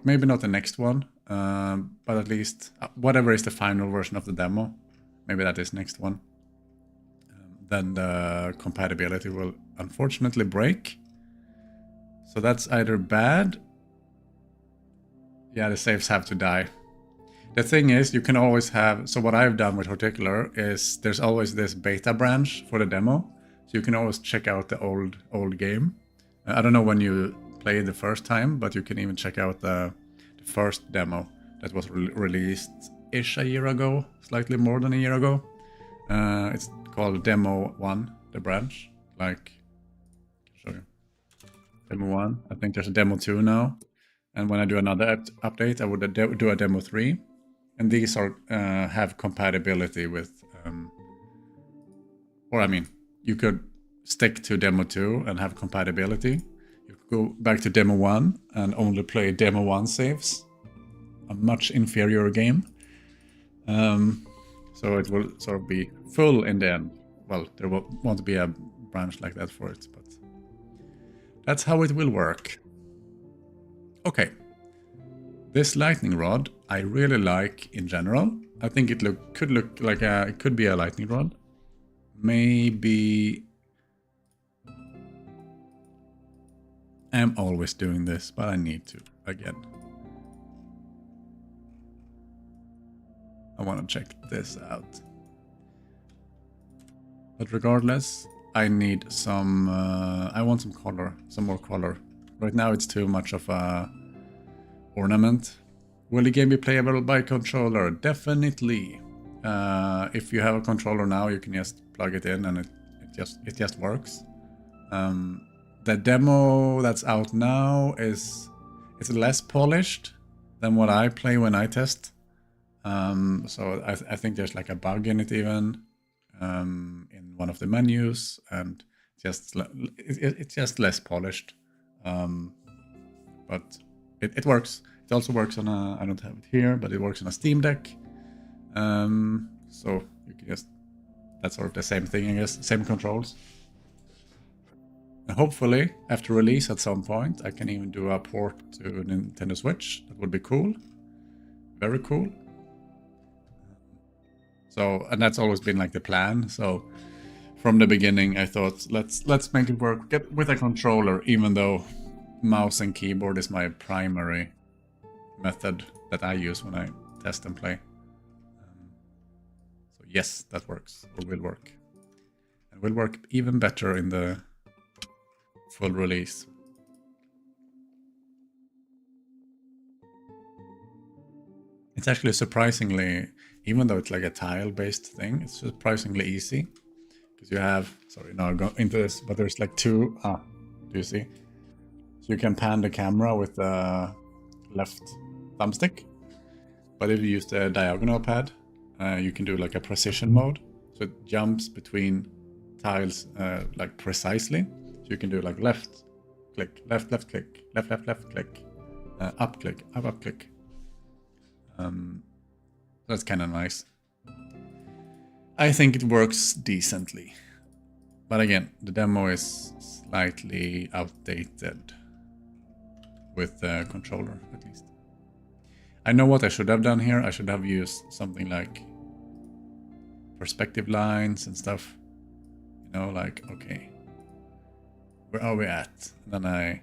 Maybe not the next one, but at least whatever is the final version of the demo, maybe that is next one. Then the compatibility will unfortunately break. So that's either bad. Yeah, the saves have to die. The thing is, you can always have, so what I've done with Horticular is there's always this beta branch for the demo. So you can always check out the old game. I don't know when you played the first time, but you can even check out the first demo that was released-ish a year ago, slightly more than a year ago. It's called Demo 1, the branch. Like, I'll show you. Demo 1. I think there's a Demo 2 now. And when I do another update, I would do a Demo 3. And these are have compatibility with, or I mean, you could stick to Demo 2 and have compatibility. You could go back to Demo 1 and only play Demo 1 saves. A much inferior game. So it will sort of be full in the end. Well, there won't be a branch like that for it, but that's how it will work. Okay. This lightning rod I really like in general. I think it could look like it could be a lightning rod. Maybe I'm always doing this, but I need to again. I want to check this out. But regardless, I need some. I want some color, some more color. Right now, it's too much of a ornament. Will the game be playable by controller? Definitely. If you have a controller now, you can just plug it in and it just works. The demo that's out now it's less polished than what I play when I test. So I think there's like a bug in it even in one of the menus, and it's just less polished. But it works. It also works on I don't have it here, but it works on a Steam Deck. So you can just, that's sort of the same thing, I guess, same controls. And hopefully, after release at some point, I can even do a port to Nintendo Switch. That would be cool. Very cool. So, and that's always been like the plan. So from the beginning, I thought, let's make it work with a controller, even though mouse and keyboard is my primary method that I use when I test and play. So yes, that works, or will work. And will work even better in the full release. It's actually surprisingly, even though it's like a tile-based thing, it's surprisingly easy. Because you have, sorry, now I'll go into this, but there's like two, do you see? So you can pan the camera with the left thumbstick. But if you use the diagonal pad, you can do like a precision mode. So it jumps between tiles like precisely. So you can do like left click, left click, left click, up click, up click. That's kind of nice. I think it works decently. But again, the demo is slightly outdated with the controller, at least. I know what I should have done here. I should have used something like perspective lines and stuff. You know, like, okay, where are we at? And then I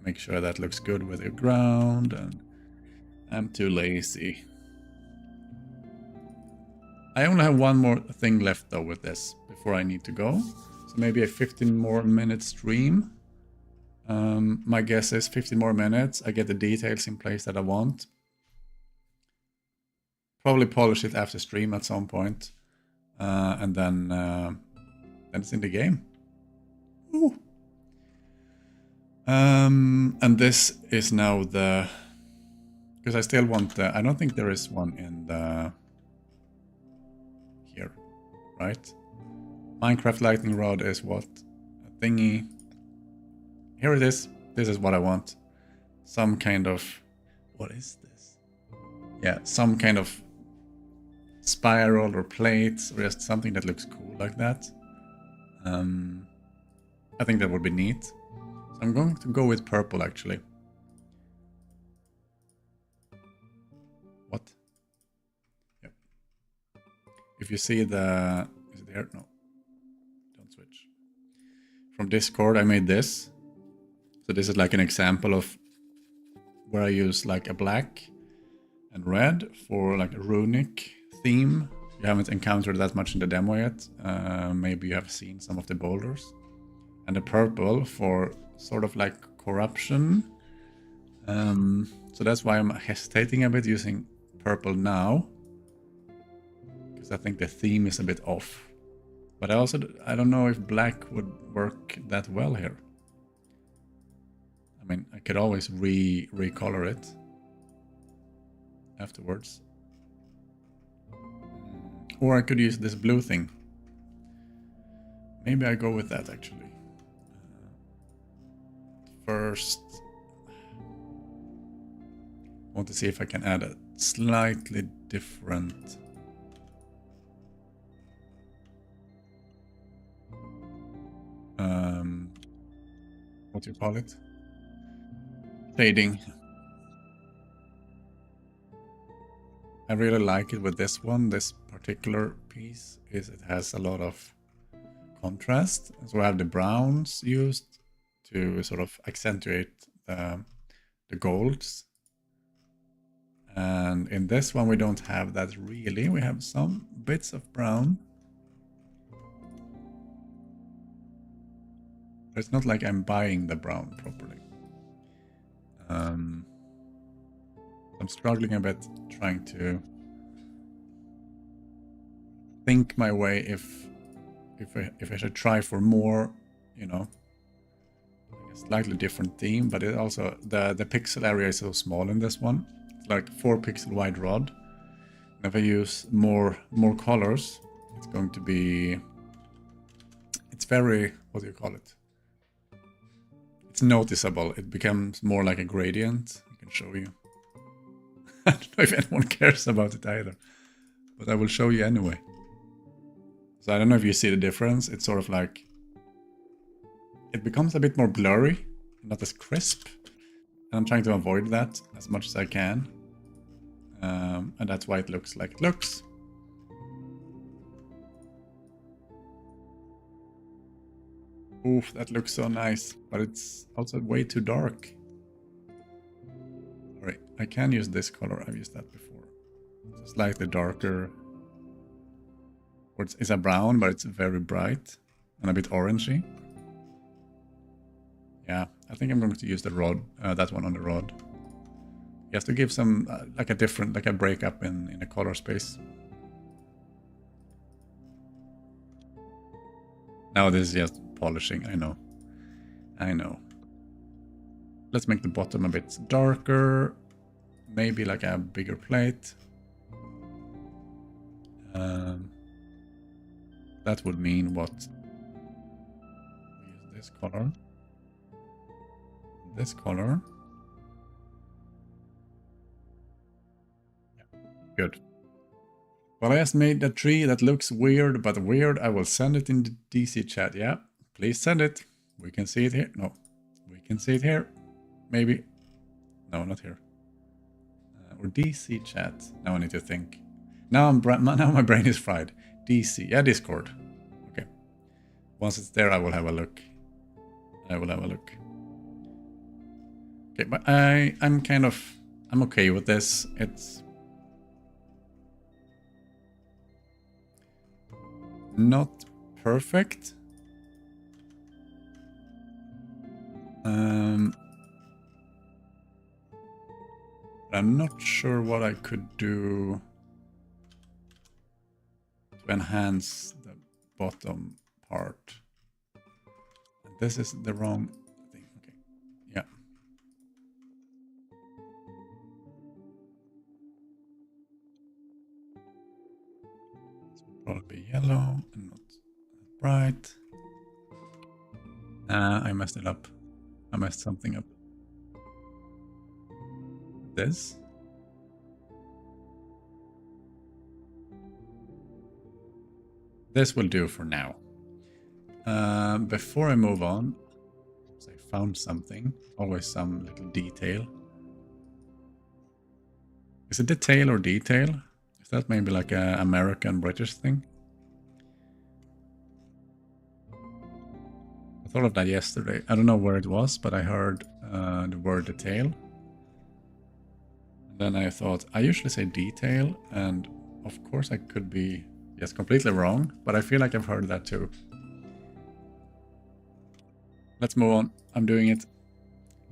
make sure that looks good with the ground, and I'm too lazy. I only have one more thing left though with this before I need to go. So maybe a 15 more minute stream. My guess is 15 more minutes. I get the details in place that I want. Probably polish it after stream at some point. And then it's in the game. Ooh. And this is now the... Because I still want the... I don't think there is one in the... right? Minecraft lightning rod is what? A thingy. Here it is. This is what I want. Some kind of... What is this? Yeah, some kind of spiral or plates or just something that looks cool like that. I think that would be neat. So I'm going to go with purple actually. What? Yep. If you see the... Is it here? No. Don't switch. From Discord I made this. So this is like an example of where I use like a black and red for like a runic theme. You haven't encountered that much in the demo yet. Maybe you have seen some of the boulders. And the purple for sort of like corruption. So that's why I'm hesitating a bit using purple now. Because I think the theme is a bit off. But I don't know if black would work that well here. I mean, I could always recolor it afterwards. Or I could use this blue thing. Maybe I go with that actually. First, I want to see if I can add a slightly different what do you call it? Shading. I really like it with this one. This particular piece is it has a lot of contrast. So I have the browns used to sort of accentuate the golds. And in this one we don't have that really. We have some bits of brown. But it's not like I'm buying the brown properly. I'm struggling a bit trying to think my way if I should try for more, you know, a slightly different theme, but it also the pixel area is so small in this one. It's like 4 pixel wide rod. And if I use more colors, it's going to be, it's very, what do you call it? It's noticeable. It becomes more like a gradient. I can show you. I don't know if anyone cares about it either, but I will show you anyway. So I don't know if you see the difference. It's sort of like, it becomes a bit more blurry, not as crisp. And I'm trying to avoid that as much as I can. And that's why it looks like it looks. Oof, that looks so nice, but it's also way too dark. Alright, I can use this color. I've used that before. It's slightly darker. Or it's a brown, but it's very bright and a bit orangey. Yeah, I think I'm going to use the rod, that one on the rod. Just to give some, like a different, like a breakup in the color space. Now this is just polishing, I know. I know. Let's make the bottom a bit darker. Maybe like a bigger plate. That would mean what? Use this color. This color. Yeah, good. Well, I just made a tree that looks weird, but weird. I will send it in the DC chat. Yeah, please send it. We can see it here. No, we can see it here. Maybe. No, not here. Or DC chat. Now I need to think. Now my brain is fried. DC. Yeah, Discord. Okay. Once it's there, I will have a look. Okay, but I'm okay with this. It's not perfect. I'm not sure what I could do to enhance the bottom part. And this is the wrong thing. Okay, yeah. This will probably be yellow, Right. I messed it up. I messed something up. This. This will do for now. Before I move on, I found something. Always some little detail. Is it detail or detail? Is that maybe like an American British thing? I thought of that yesterday. I don't know where it was, but I heard the word detail. And then I thought, I usually say detail, and of course I could be just completely wrong, but I feel like I've heard that too. Let's move on. I'm doing it.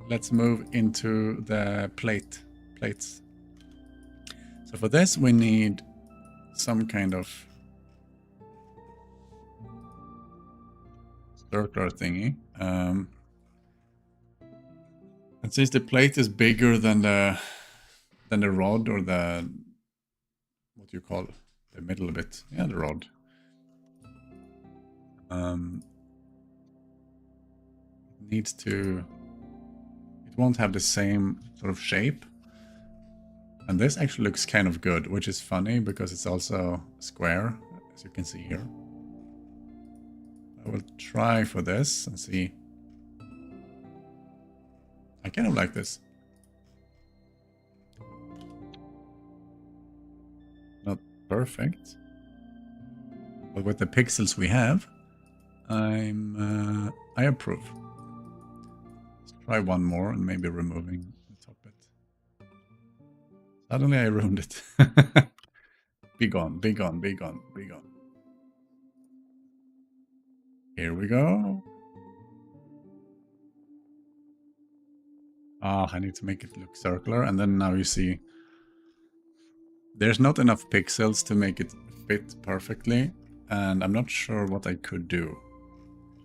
Let's move into the plates. So for this, we need some kind of circular thingy. And since the plate is bigger than the rod, or the, what do you call it? The middle bit. Yeah, the rod. It needs to, it won't have the same sort of shape. And this actually looks kind of good, which is funny because it's also square, as you can see here. I will try for this and see. I kind of like this. Not perfect, but with the pixels we have, I approve. Let's try one more and maybe removing the top bit. Suddenly I ruined it. Be gone, be gone, be gone, be gone. Here we go. Ah, I need to make it look circular, and then now you see there's not enough pixels to make it fit perfectly, and I'm not sure what I could do.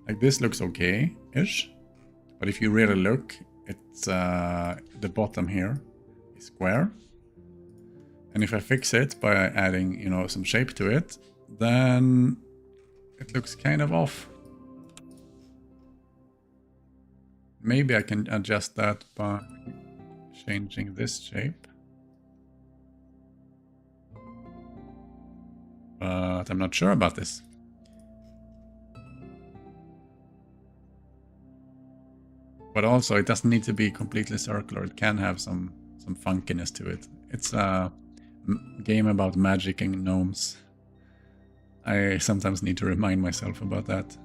Like, this looks okay-ish, but if you really look, it's the bottom here is square. And if I fix it by adding, you know, some shape to it, then it looks kind of off. Maybe I can adjust that by changing this shape. But I'm not sure about this. But also, it doesn't need to be completely circular. It can have some funkiness to it. It's a game about magic and gnomes. I sometimes need to remind myself about that.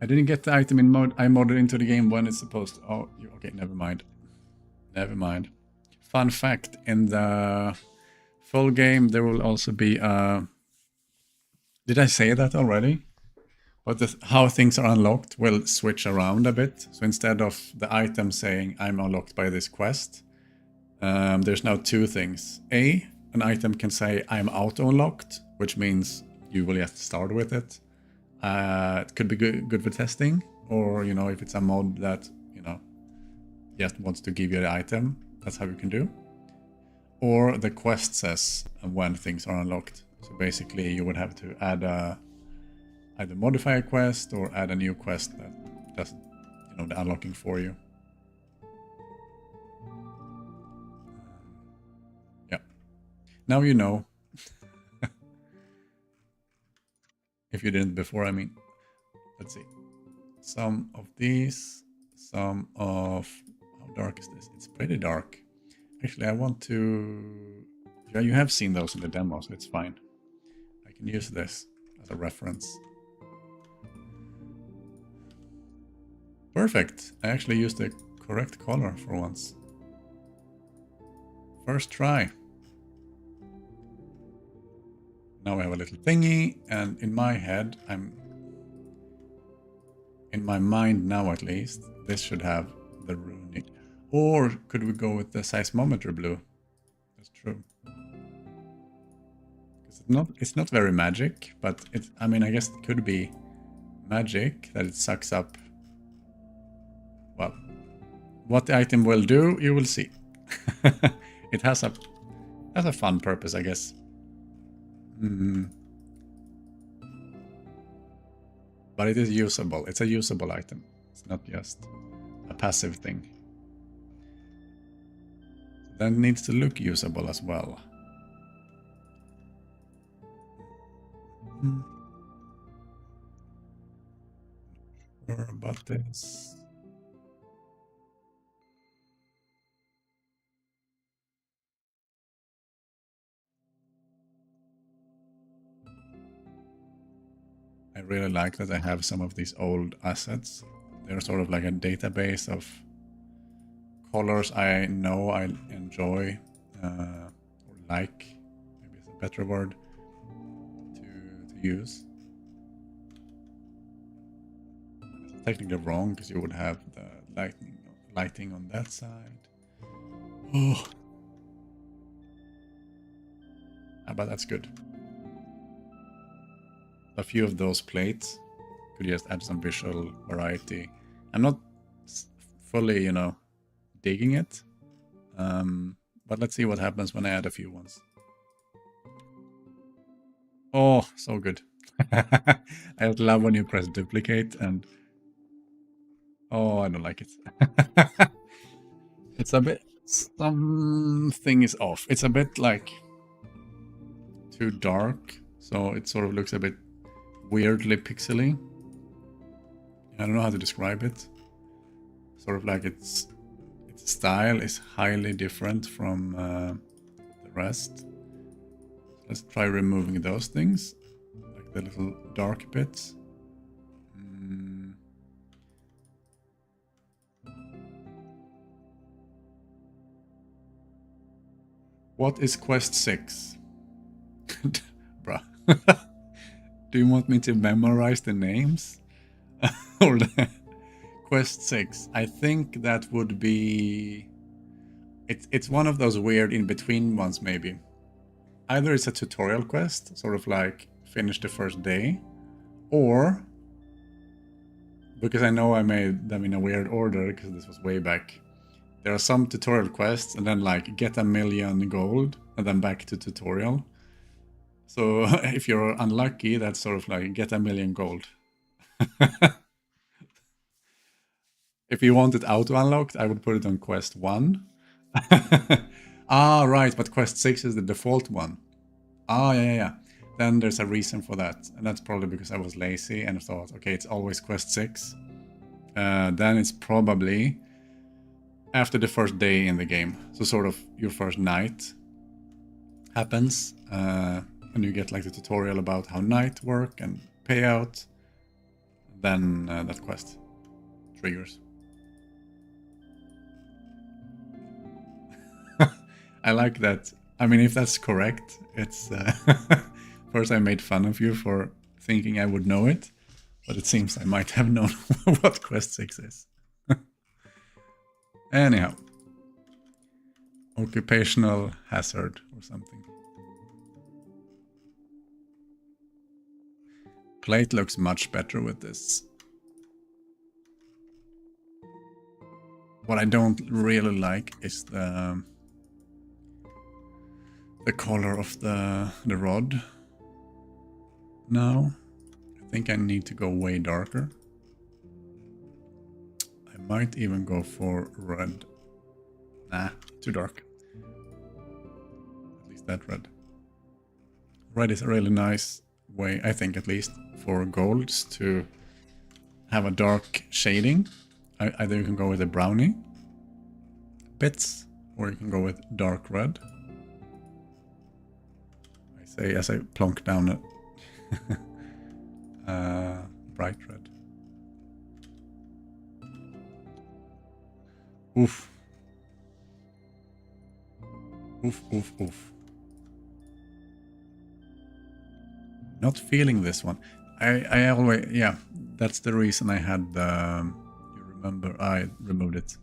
I didn't get the item in mode. I modded into the game when it's supposed to. Oh, okay, never mind. Never mind. Fun fact, in the full game there will also be a... Did I say that already? But how things are unlocked will switch around a bit. So instead of the item saying I'm unlocked by this quest, there's now two things. A, an item can say I'm auto-unlocked, which means you will just start with it. It could be good for testing, or, you know, if it's a mod that, you know, just wants to give you the item, that's how you can do. Or the quest says when things are unlocked. So basically you would have to add either modify a quest or add a new quest that does, you know, the unlocking for you. Yeah. Now you know. If you didn't before, I mean. Let's see. Some of these, some of... How dark is this? It's pretty dark. Actually, I want to... Yeah, you have seen those in the demo, so it's fine. I can use this as a reference. Perfect. I actually used the correct color for once. First try. Now I have a little thingy, and in my head, in my mind now at least, this should have the runic. Or could we go with the seismometer blue? That's true. It's not very magic, but I mean, I guess it could be magic that it sucks up. Well, what the item will do, you will see. It has a That's a fun purpose, I guess. But it is usable. It's a usable item. It's not just a passive thing. Then it needs to look usable as well. Sure about this. I really like that I have some of these old assets. They're sort of like a database of colors I know I enjoy, or like, maybe it's a better word to use. It's technically wrong because you would have the lighting on that side. Oh, but that's good. A few of those plates could just add some visual variety. I'm not fully, you know, digging it, but let's see what happens when I add a few ones. Oh, so good. I just love when you press duplicate and... Oh, I don't like it. It's a bit... Something is off. It's a bit like... too dark, so it sort of looks a bit weirdly pixely. I don't know how to describe it. Sort of like its style is highly different from the rest. Let's try removing those things, like the little dark bits. What is quest 6? Bruh. Do you want me to memorize the names? Or quest 6? I think that would be... It's one of those weird in-between ones, maybe. Either it's a tutorial quest, sort of like finish the first day, or... Because I know I made them in a weird order, because this was way back. There are some tutorial quests, and then like get 1,000,000 gold, and then back to tutorial. So if you're unlucky, that's sort of like get 1,000,000 gold. If you want it auto-unlocked, I would put it on quest 1. Ah, right, but quest 6 is the default one. Ah, yeah. Then there's a reason for that. And that's probably because I was lazy and thought, okay, it's always quest 6. Then it's probably after the first day in the game. So sort of your first night happens. And you get like the tutorial about how night work and payout. Then that quest triggers. I like that. I mean, if that's correct, it's... First I made fun of you for thinking I would know it, but it seems I might have known what quest 6 is. Anyhow. Occupational hazard or something. Plate looks much better with this. What I don't really like is the color of the rod. No, I think I need to go way darker. I might even go for red. Nah, too dark. At least that red. Red is a really nice way, I think at least, for golds to have a dark shading. Either you can go with a brownie bits, or you can go with dark red. I say as I plonk down a bright red. Oof. Oof. Not feeling this one. I always... Yeah, that's the reason I had the... You remember, I removed it.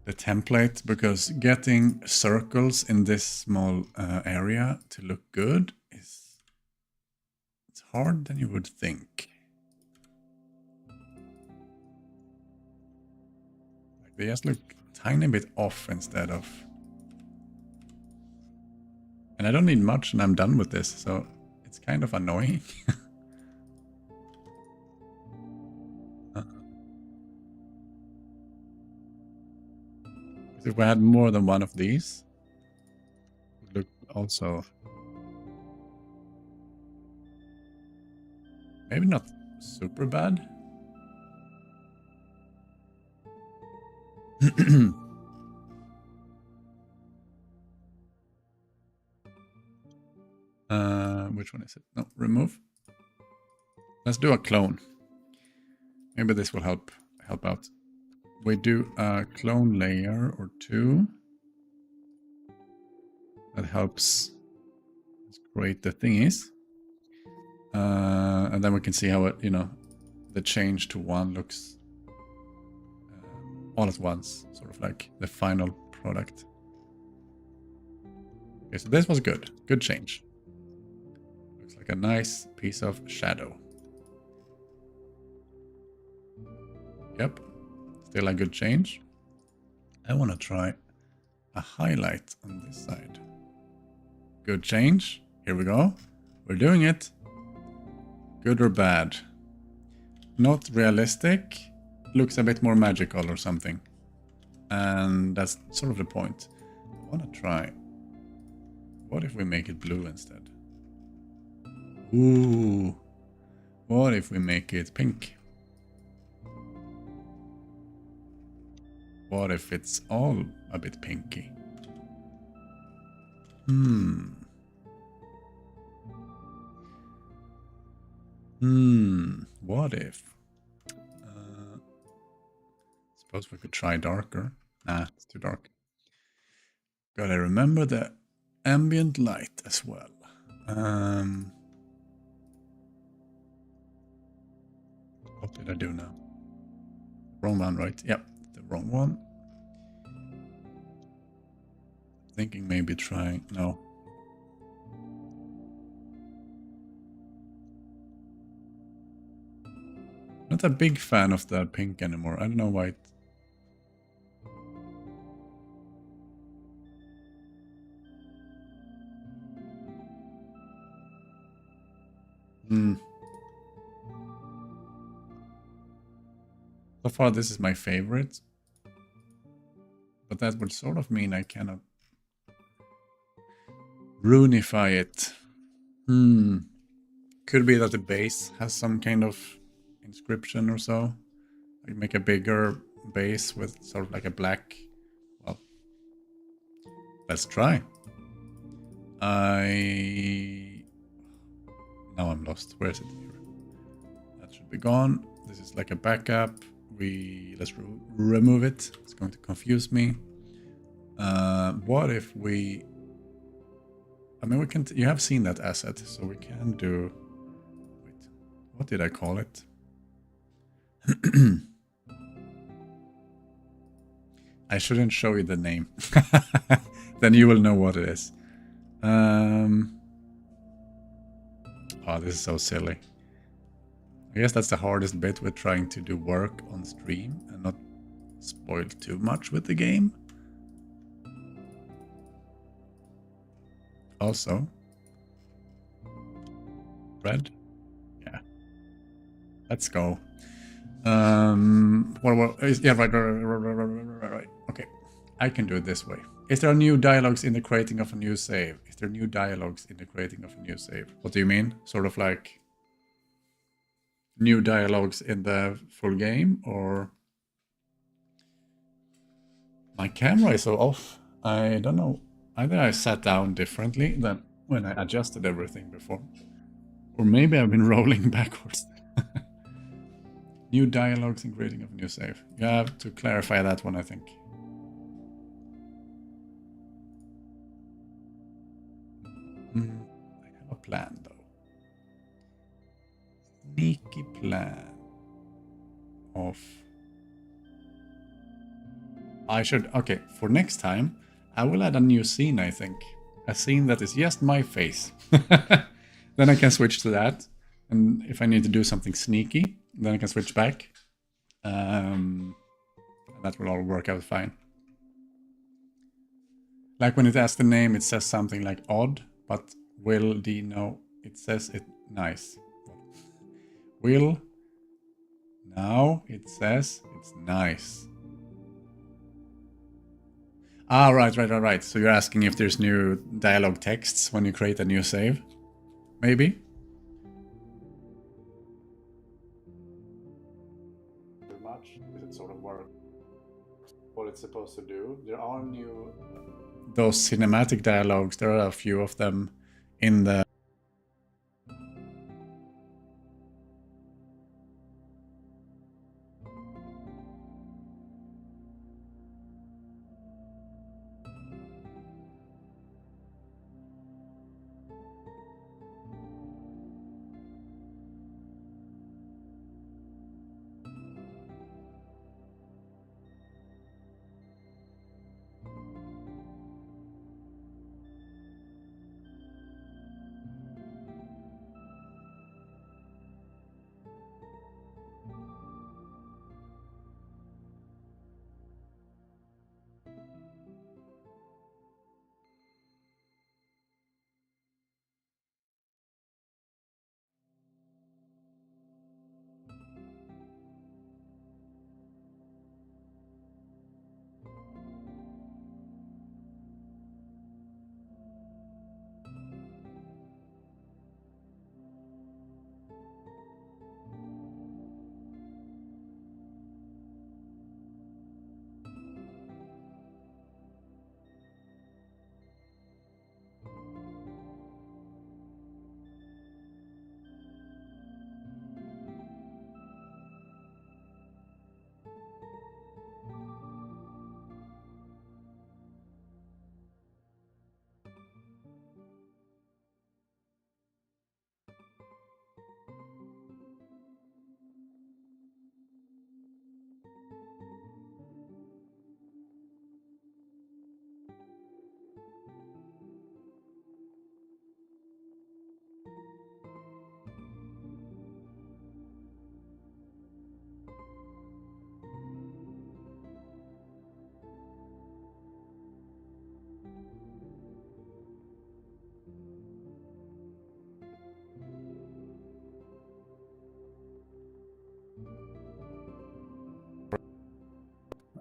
The template, because getting circles in this small area to look good is... It's harder than you would think. Like they just look a tiny bit off instead of... And I don't need much and I'm done with this, so it's kind of annoying. If we had more than one of these, it would look also maybe not super bad. Which one is it? No, remove. Let's do a clone. Maybe this will help out. We do a clone layer or two. That helps create the thingies. And then we can see how it, the change to one looks all at once, sort of like the final product. Okay, so this was good. Good change. Looks like a nice piece of shadow. Yep. Still a good change. I want to try a highlight on this side. Good change. Here we go. We're doing it. Good or bad? Not realistic. Looks a bit more magical or something. And that's sort of the point. I want to try. What if we make it blue instead? Ooh. What if we make it pink? What if it's all a bit pinky? What if? Suppose we could try darker. Nah, it's too dark. Gotta remember the ambient light as well. What did I do now? Wrong one, right? Yep, the wrong one. Thinking maybe try... No. Not a big fan of the pink anymore. I don't know why. So far, this is my favorite. But that would sort of mean I cannot runify it. Could be that the base has some kind of inscription or so. Like make a bigger base with sort of like a black. Well, let's try. Now I'm lost. Where is it? Here. That should be gone. This is like a backup. Let's remove it. It's going to confuse me. What if we... I mean, we can... You have seen that asset, so we can do... Wait, what did I call it? I shouldn't show you the name. Then you will know what it is. Oh, this is so silly. I guess that's the hardest bit with trying to do work on stream and not spoil too much with the game. Also, red. Yeah. Let's go. Yeah, right. Okay. I can do it this way. Is there new dialogues in the creating of a new save? Is there new dialogues in the creating of a new save? What do you mean? Sort of like new dialogues in the full game, or... My camera is so off. I don't know. Either I sat down differently than when I adjusted everything before. Or maybe I've been rolling backwards. New dialogues in creating of a new save. You have to clarify that one, I think. I have a plan, though. Sneaky plan of... I should... Okay, for next time, I will add a new scene, I think. A scene that is just my face. Then I can switch to that. And if I need to do something sneaky, then I can switch back. That will all work out fine. Like when it asks the name, it says something like odd. but will D no? It says it nice. Will now it says it's nice. Ah, right. So you're asking if there's new dialogue texts when you create a new save? Maybe? Too much? Does it sort of work? What it's supposed to do? There are new... Those cinematic dialogues, there are a few of them in the...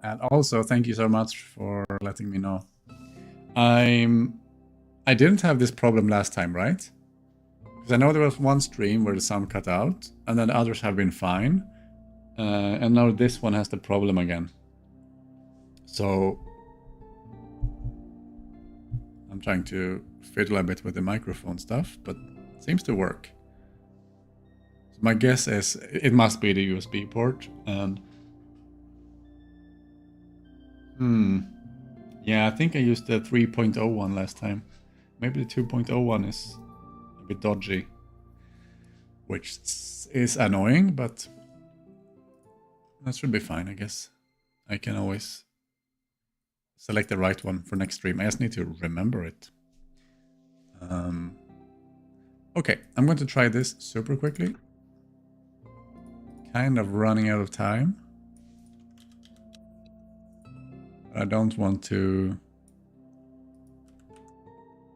And also, thank you so much for letting me know. I didn't have this problem last time, right? Because I know there was one stream where the sound cut out, and then others have been fine. And now this one has the problem again. So I'm trying to fiddle a bit with the microphone stuff, but it seems to work. So my guess is it must be the USB port, and yeah, I think I used the 3.0 one last time. Maybe the 2.0 one is a bit dodgy, which is annoying, but that should be fine, I guess. I can always select the right one for next stream. I just need to remember it. Okay, I'm going to try this super quickly. Kind of running out of time. I don't want to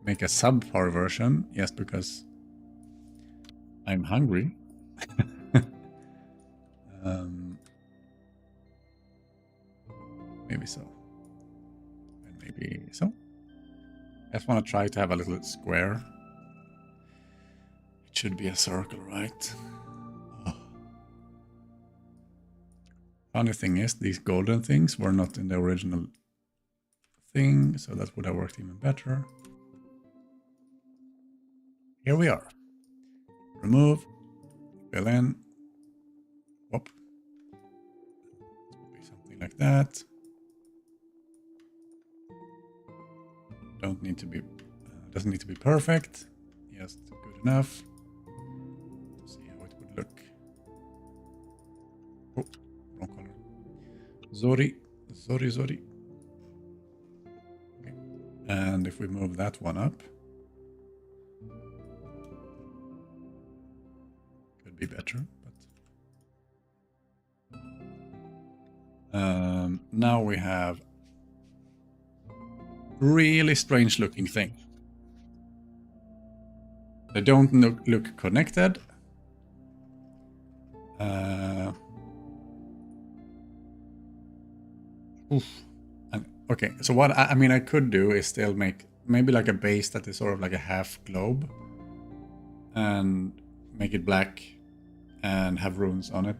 make a subpar version just because I'm hungry. Maybe so. And maybe so. I just want to try to have a little square. It should be a circle, right? Oh. Funny thing is, these golden things were not in the original thing, so that would have worked even better. Here we are. Remove, fill in. Whoop. Something like that. Don't need to be, doesn't need to be perfect. Just good enough. See how it would look. Oh, wrong color. Sorry. Okay. And if we move that one up, could be better, but now we have really strange looking thing. They don't look connected. Oof. And, okay, so what I mean I could do is still make maybe like a base that is sort of like a half globe and make it black and have runes on it.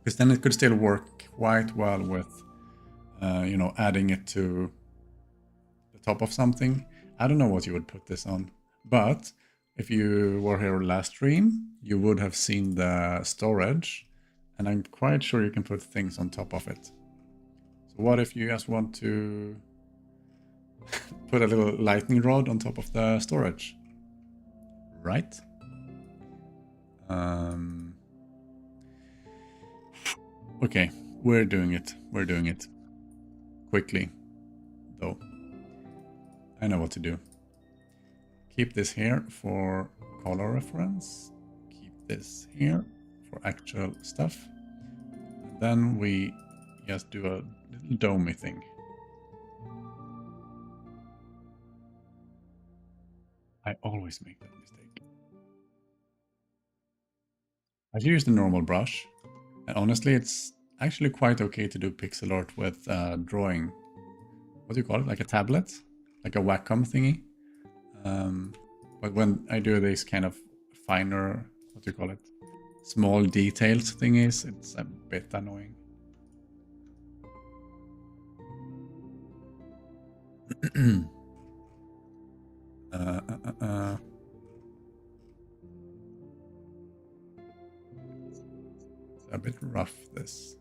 Because then it could still work quite well with, you know, adding it to the top of something. I don't know what you would put this on, but if you were here last stream, you would have seen the storage, and I'm quite sure you can put things on top of it. So what if you just want to put a little lightning rod on top of the storage? Right? Okay, we're doing it. We're doing it. Quickly, though. I know what to do. Keep this here for color reference. Keep this here for actual stuff. And then we just do a little domey thing. I always make that mistake. I've used the normal brush, and honestly, it's actually quite okay to do pixel art with drawing. What do you call it? Like a tablet? Like a Wacom thingy? But when I do these kind of finer, what do you call it? Small details thingies, it's a bit annoying. It's a bit rough, this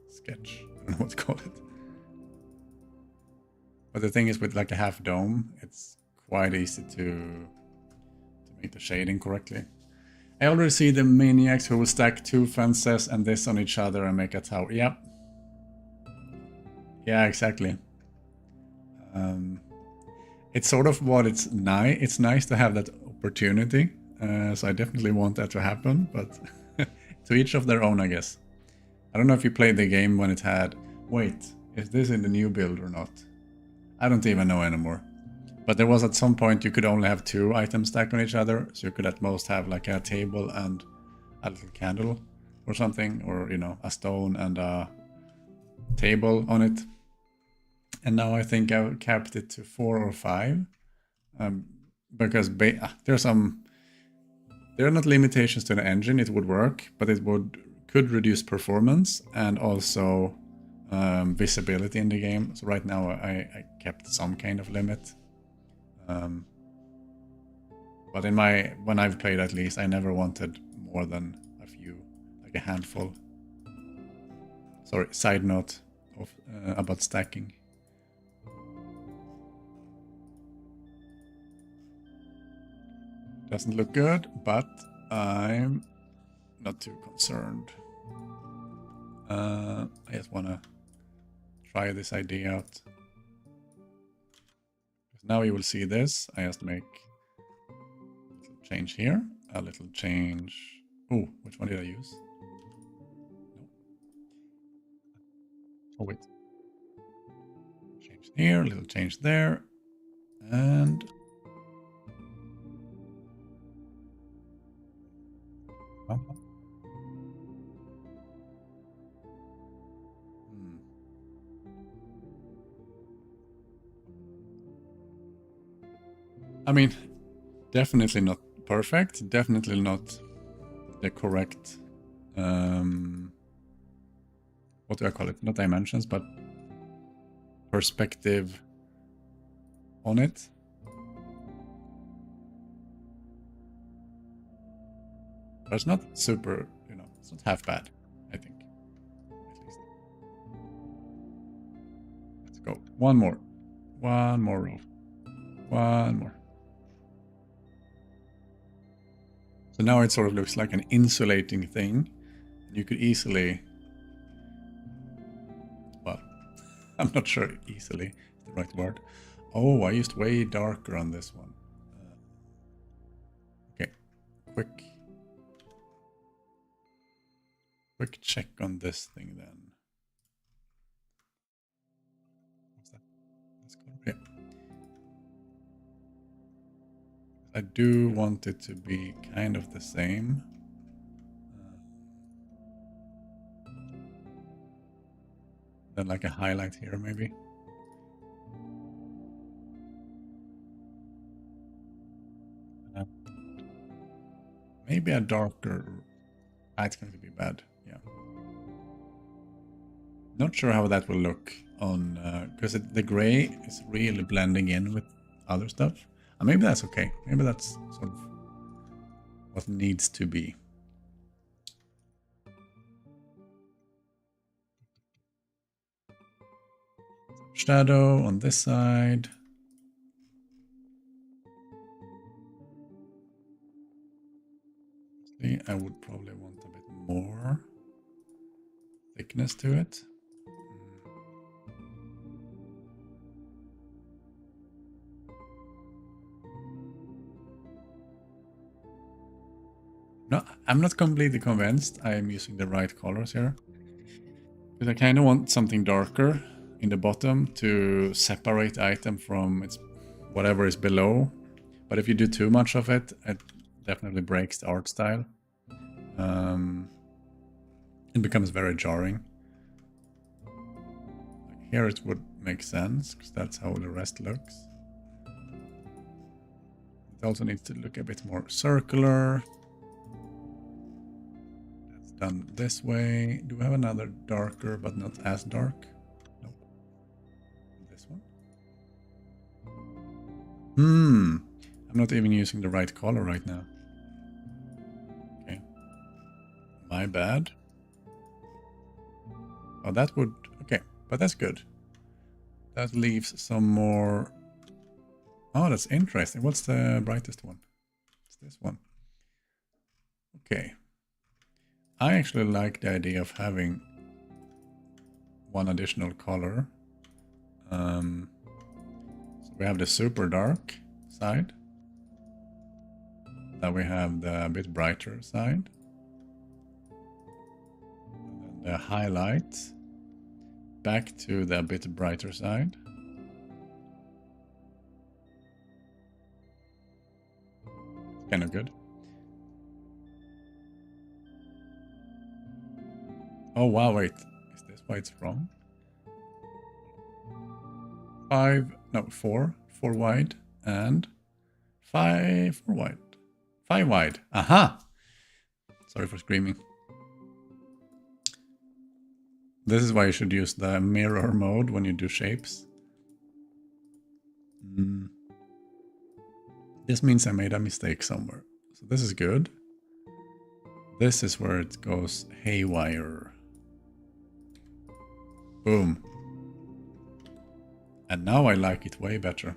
sketch. I don't know what to call it. But the thing is, with like a half dome, it's quite easy to make the shading correctly. I already see the maniacs who will stack 2 fences and this on each other and make a tower. Yep. Yeah, exactly. It's sort of what it's nice. It's nice to have that opportunity. So I definitely want that to happen, but to each of their own, I guess. I don't know if you played the game when it had... Wait, is this in the new build or not? I don't even know anymore. But there was at some point you could only have 2 items stacked on each other, so you could at most have like a table and a little candle or something, or, you know, a stone and a table on it. And now I think I've capped it to 4 or 5, because there are not limitations to the engine. It would work, but it could reduce performance and also visibility in the game. So right now I kept some kind of limit. But when I've played, at least, I never wanted more than a few, like a handful. Sorry, side note about stacking. Doesn't look good, but I'm not too concerned. I just want to try this idea out. Now you will see this. I just make a little change here, a little change. Oh, which one did I use? No. Oh, wait. Change here, a little change there, and I mean, definitely not perfect, definitely not the correct, what do I call it? Not dimensions, but perspective on it. But it's not super, you know, it's not half bad, I think. At least. Let's go. One more. One more row. One more. So now it sort of looks like an insulating thing. You could easily... Well, I'm not sure easily is the right word. Oh, I used way darker on this one. Okay, quick check on this thing then. What's that? Let's go. Yeah. I do want it to be kind of the same. Then like a highlight here maybe. Maybe a darker... it's going to be bad, yeah. Not sure how that will look on... because the gray is really blending in with other stuff. And maybe that's okay. Maybe that's sort of what needs to be. Shadow on this side. I would probably want a bit more thickness to it. No, I'm not completely convinced I am using the right colors here. Because I kind of want something darker in the bottom to separate the item from its whatever is below. But if you do too much of it, it definitely breaks the art style. It becomes very jarring. Like here it would make sense, because that's how the rest looks. It also needs to look a bit more circular. That's done this way. Do we have another darker, but not as dark? Nope. This one? I'm not even using the right color right now. Okay. My bad. Oh, that would... Okay, but that's good. That leaves some more... Oh, that's interesting. What's the brightest one? It's this one. Okay. I actually like the idea of having one additional color. So we have the super dark side. Then we have the bit brighter side. And then the highlight. Back to the bit brighter side. Kind of good. Oh wow, wait. Is this why it's wrong? 4 wide and 4 wide. 5 wide. Aha! Sorry for screaming. This is why you should use the mirror mode when you do shapes. This means I made a mistake somewhere. So this is good. This is where it goes haywire. Boom. And now I like it way better.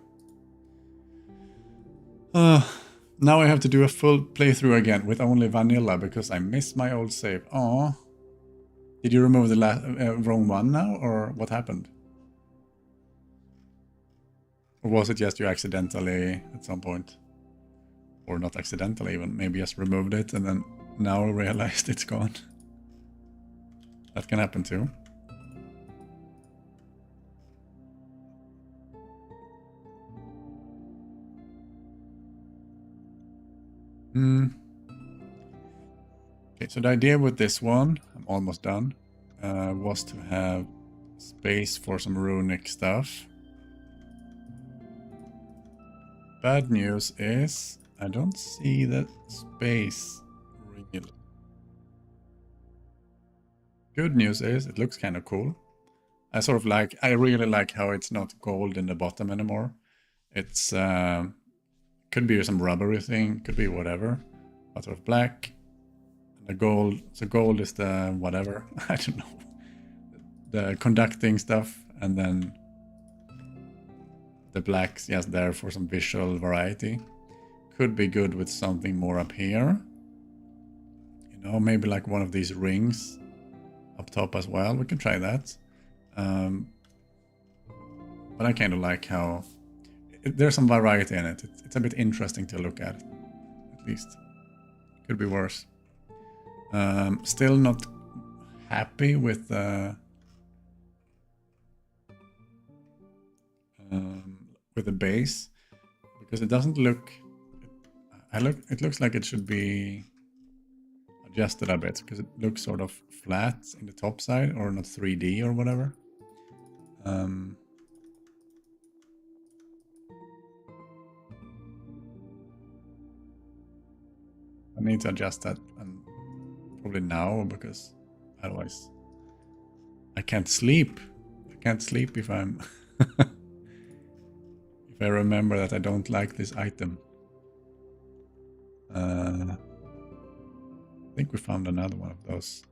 Now I have to do a full playthrough again with only vanilla because I missed my old save. Aww. Did you remove the wrong one now, or what happened? Or was it just you accidentally at some point? Or not accidentally even, maybe just removed it and then now realized it's gone. That can happen too. Okay, so the idea with this one, I'm almost done, was to have space for some runic stuff. Bad news is I don't see that space really. Good news is it looks kind of cool. I really like how it's not gold in the bottom anymore. It's could be some rubbery thing, could be whatever. But sort of black. And the gold, so gold is the whatever, I don't know. The conducting stuff, and then the black's just there for some visual variety. Could be good with something more up here. You know, maybe like one of these rings up top as well. We can try that. But I kind of like how there's some variety in it. It's a bit interesting to look at least. Could be worse. Still not happy with the base because it doesn't look. It looks like it should be adjusted a bit because it looks sort of flat in the top side, or not 3D or whatever. I need to adjust that, and probably now, because otherwise I can't sleep. I can't sleep if I'm if I remember that I don't like this item. I think we found another one of those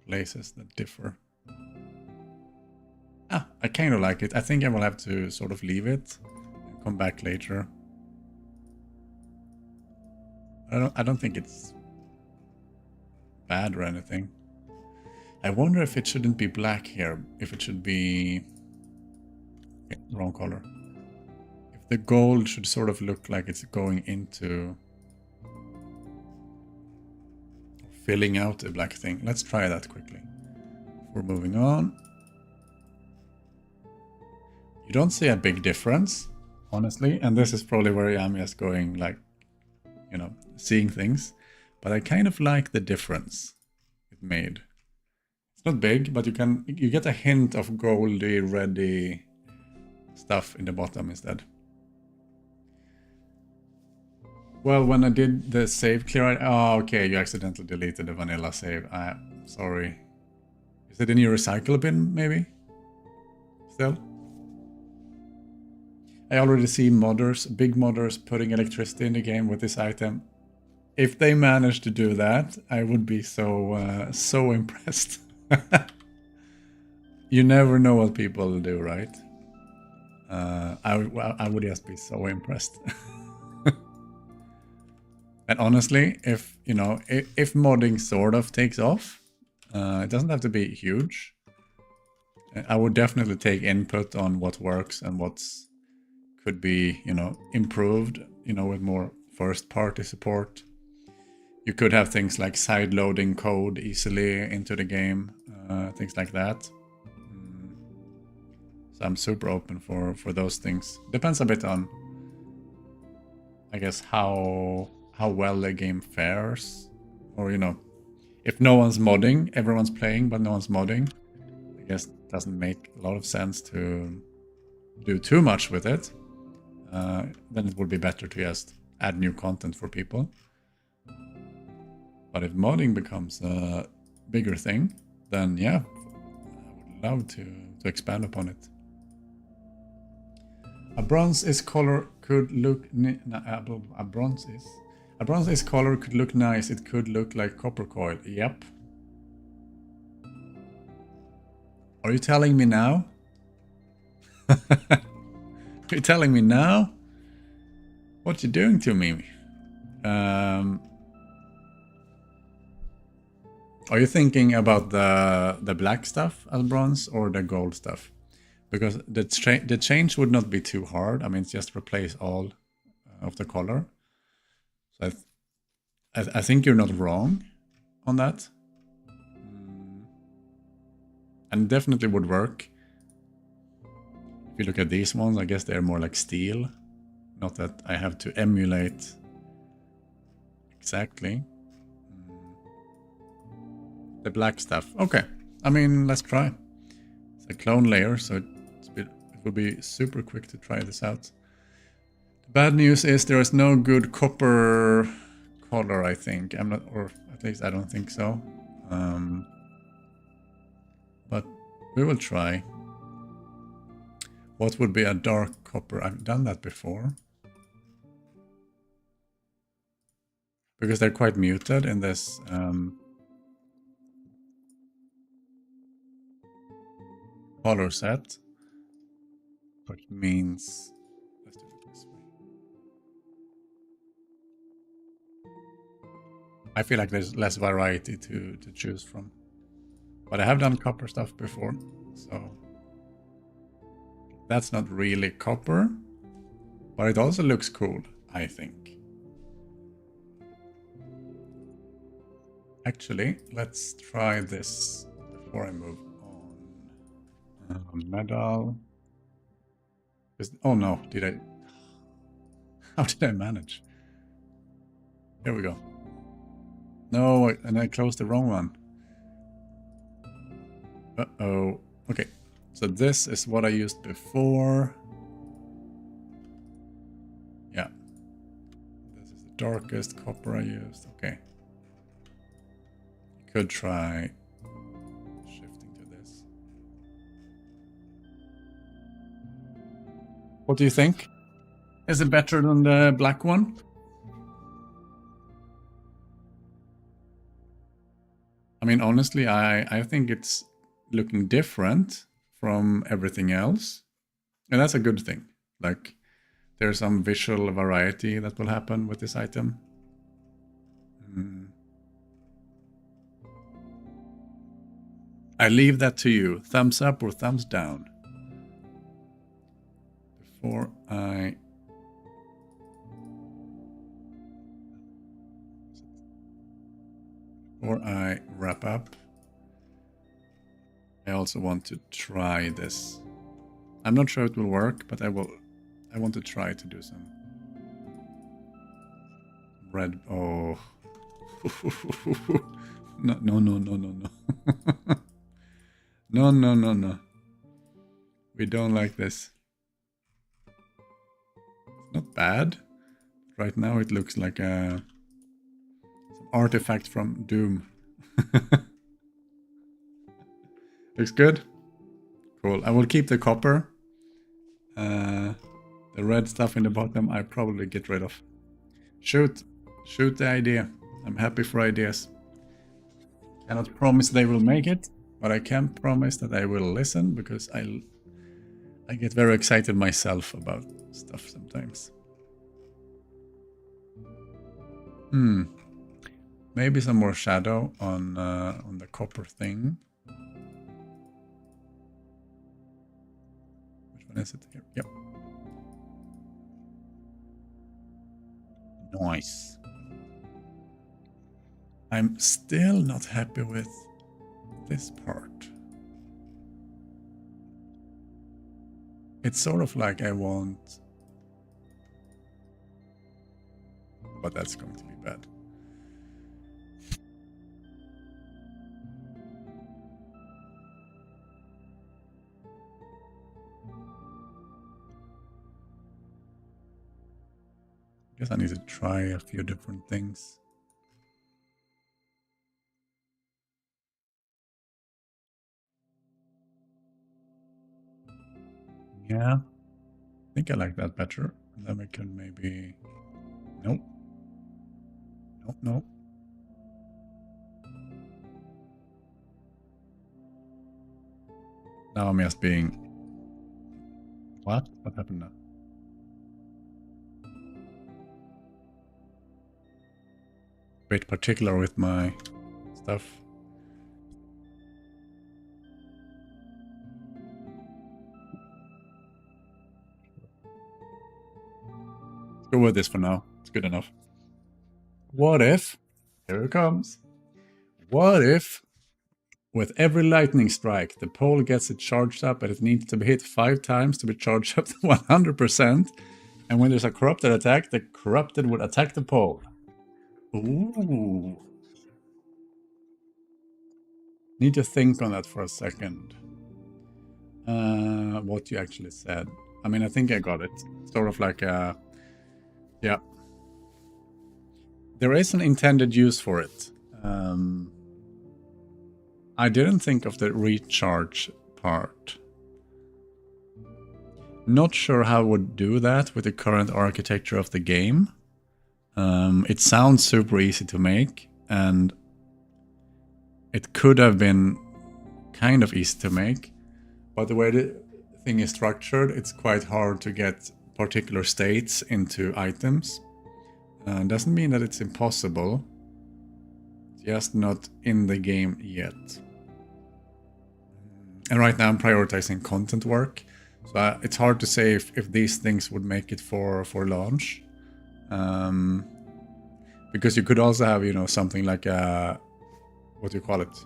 places that differ. I kind of like it. I think I will have to sort of leave it and come back later. I don't think it's bad or anything. I wonder if it shouldn't be black here, if it should be wrong color. If the gold should sort of look like it's going into filling out the black thing. Let's try that quickly. We're moving on. You don't see a big difference, honestly, and this is probably where I'm just going, like, you know, seeing things, but I kind of like the difference it made. It's not big, but you get a hint of goldy, reddy stuff in the bottom instead. Well, when I did the save clear, oh, okay, you accidentally deleted the vanilla save. Sorry. Is it in your recycle bin, maybe? Still? I already see modders, big modders, putting electricity in the game with this item. If they manage to do that, I would be so so impressed. You never know what people will do, right? I would just be so impressed. And honestly, if you know, if modding sort of takes off, it doesn't have to be huge. I would definitely take input on what works and what's could be, you know, improved, you know, with more first-party support. You could have things like side-loading code easily into the game, things like that. So I'm super open for those things. Depends a bit on, I guess, how well the game fares, or, you know, if no one's modding, everyone's playing, but no one's modding. I guess it doesn't make a lot of sense to do too much with it. Then it would be better to just add new content for people. But if modding becomes a bigger thing, then yeah, I would love to expand upon it. A bronze color could look a bronze color could look nice. It could look like copper coil. Yep. Are you telling me now? Are you telling me now? What you doing to me? Are you thinking about the black stuff as bronze or the gold stuff? Because the change would not be too hard. I mean, it's just replace all of the color. So I think you're not wrong on that. And definitely would work. If you look at these ones, I guess they're more like steel. Not that I have to emulate exactly. The black stuff. Okay. I mean, let's try. It's a clone layer, so it will be super quick to try this out. The bad news is there is no good copper color, I think. I'm not, or at least I don't think so. But we will try. What would be a dark copper? I've done that before. Because they're quite muted in this color set. Which means, let's do it this way. I feel like there's less variety to choose from. But I have done copper stuff before, so that's not really copper, but it also looks cool, I think. Actually, let's try this before I move on. Metal. Oh no, how did I manage? Here we go. No, and I closed the wrong one. Uh-oh. Okay, so this is what I used before. Yeah. This is the darkest copper I used. Okay. You could try shifting to this. What do you think? Is it better than the black one? I mean, honestly, I think it's looking different from everything else. And that's a good thing. Like, there's some visual variety that will happen with this item. I leave that to you. Thumbs up or thumbs down. Before I wrap up, I also want to try this. I'm not sure it will work, but I want to try to do some red. Oh. No, no, no, no, no, no. No, no, no, no. We don't like this. It's not bad. Right now it looks like a some artifact from Doom. Looks good. Cool. I will keep the copper. The red stuff in the bottom I probably get rid of. Shoot. Shoot the idea. I'm happy for ideas. Cannot promise they will make it, but I can promise that I will listen, because I get very excited myself about stuff sometimes. Maybe some more shadow on the copper thing. Which one is it here? Yep. Nice. I'm still not happy with this part. It's sort of like I want... But that's going to be bad. I guess I need to try a few different things. Yeah, I think I like that better. And then we can maybe... Nope. Nope, nope. Now I'm just being... What? What happened now? Bit particular with my stuff. Let's go with this for now. It's good enough. What if... Here it comes. What if... With every lightning strike, the pole gets it charged up, and it needs to be hit 5 times to be charged up to 100%. And when there's a corrupted attack, the corrupted would attack the pole. Ooh. Need to think on that for a second. What you actually said. I mean, I think I got it. Sort of like a... Yeah. There is an intended use for it. I didn't think of the recharge part. Not sure how I would do that with the current architecture of the game. It sounds super easy to make, and it could have been kind of easy to make, but the way the thing is structured, it's quite hard to get particular states into items. Doesn't mean that it's impossible, just not in the game yet. And right now I'm prioritizing content work, so it's hard to say if these things would make it for launch. Because you could also have, you know, something like a, what do you call it?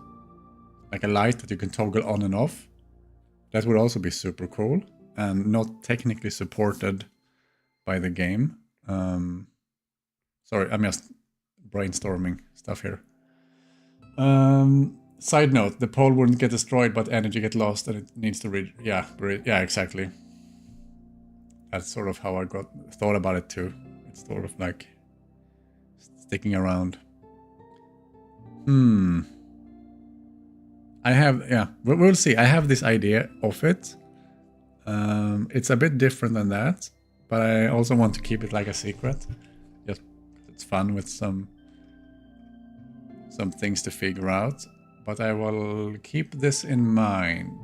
Like a light that you can toggle on and off. That would also be super cool and not technically supported by the game. Sorry, I'm just brainstorming stuff here. Side note, the pole wouldn't get destroyed, but energy get lost and it needs to yeah, exactly. That's sort of how I thought about it too. It's sort of like sticking around. I have, yeah, we'll see. I have this idea of it. It's a bit different than that, but I also want to keep it like a secret. Just it's fun with some things to figure out. But I will keep this in mind.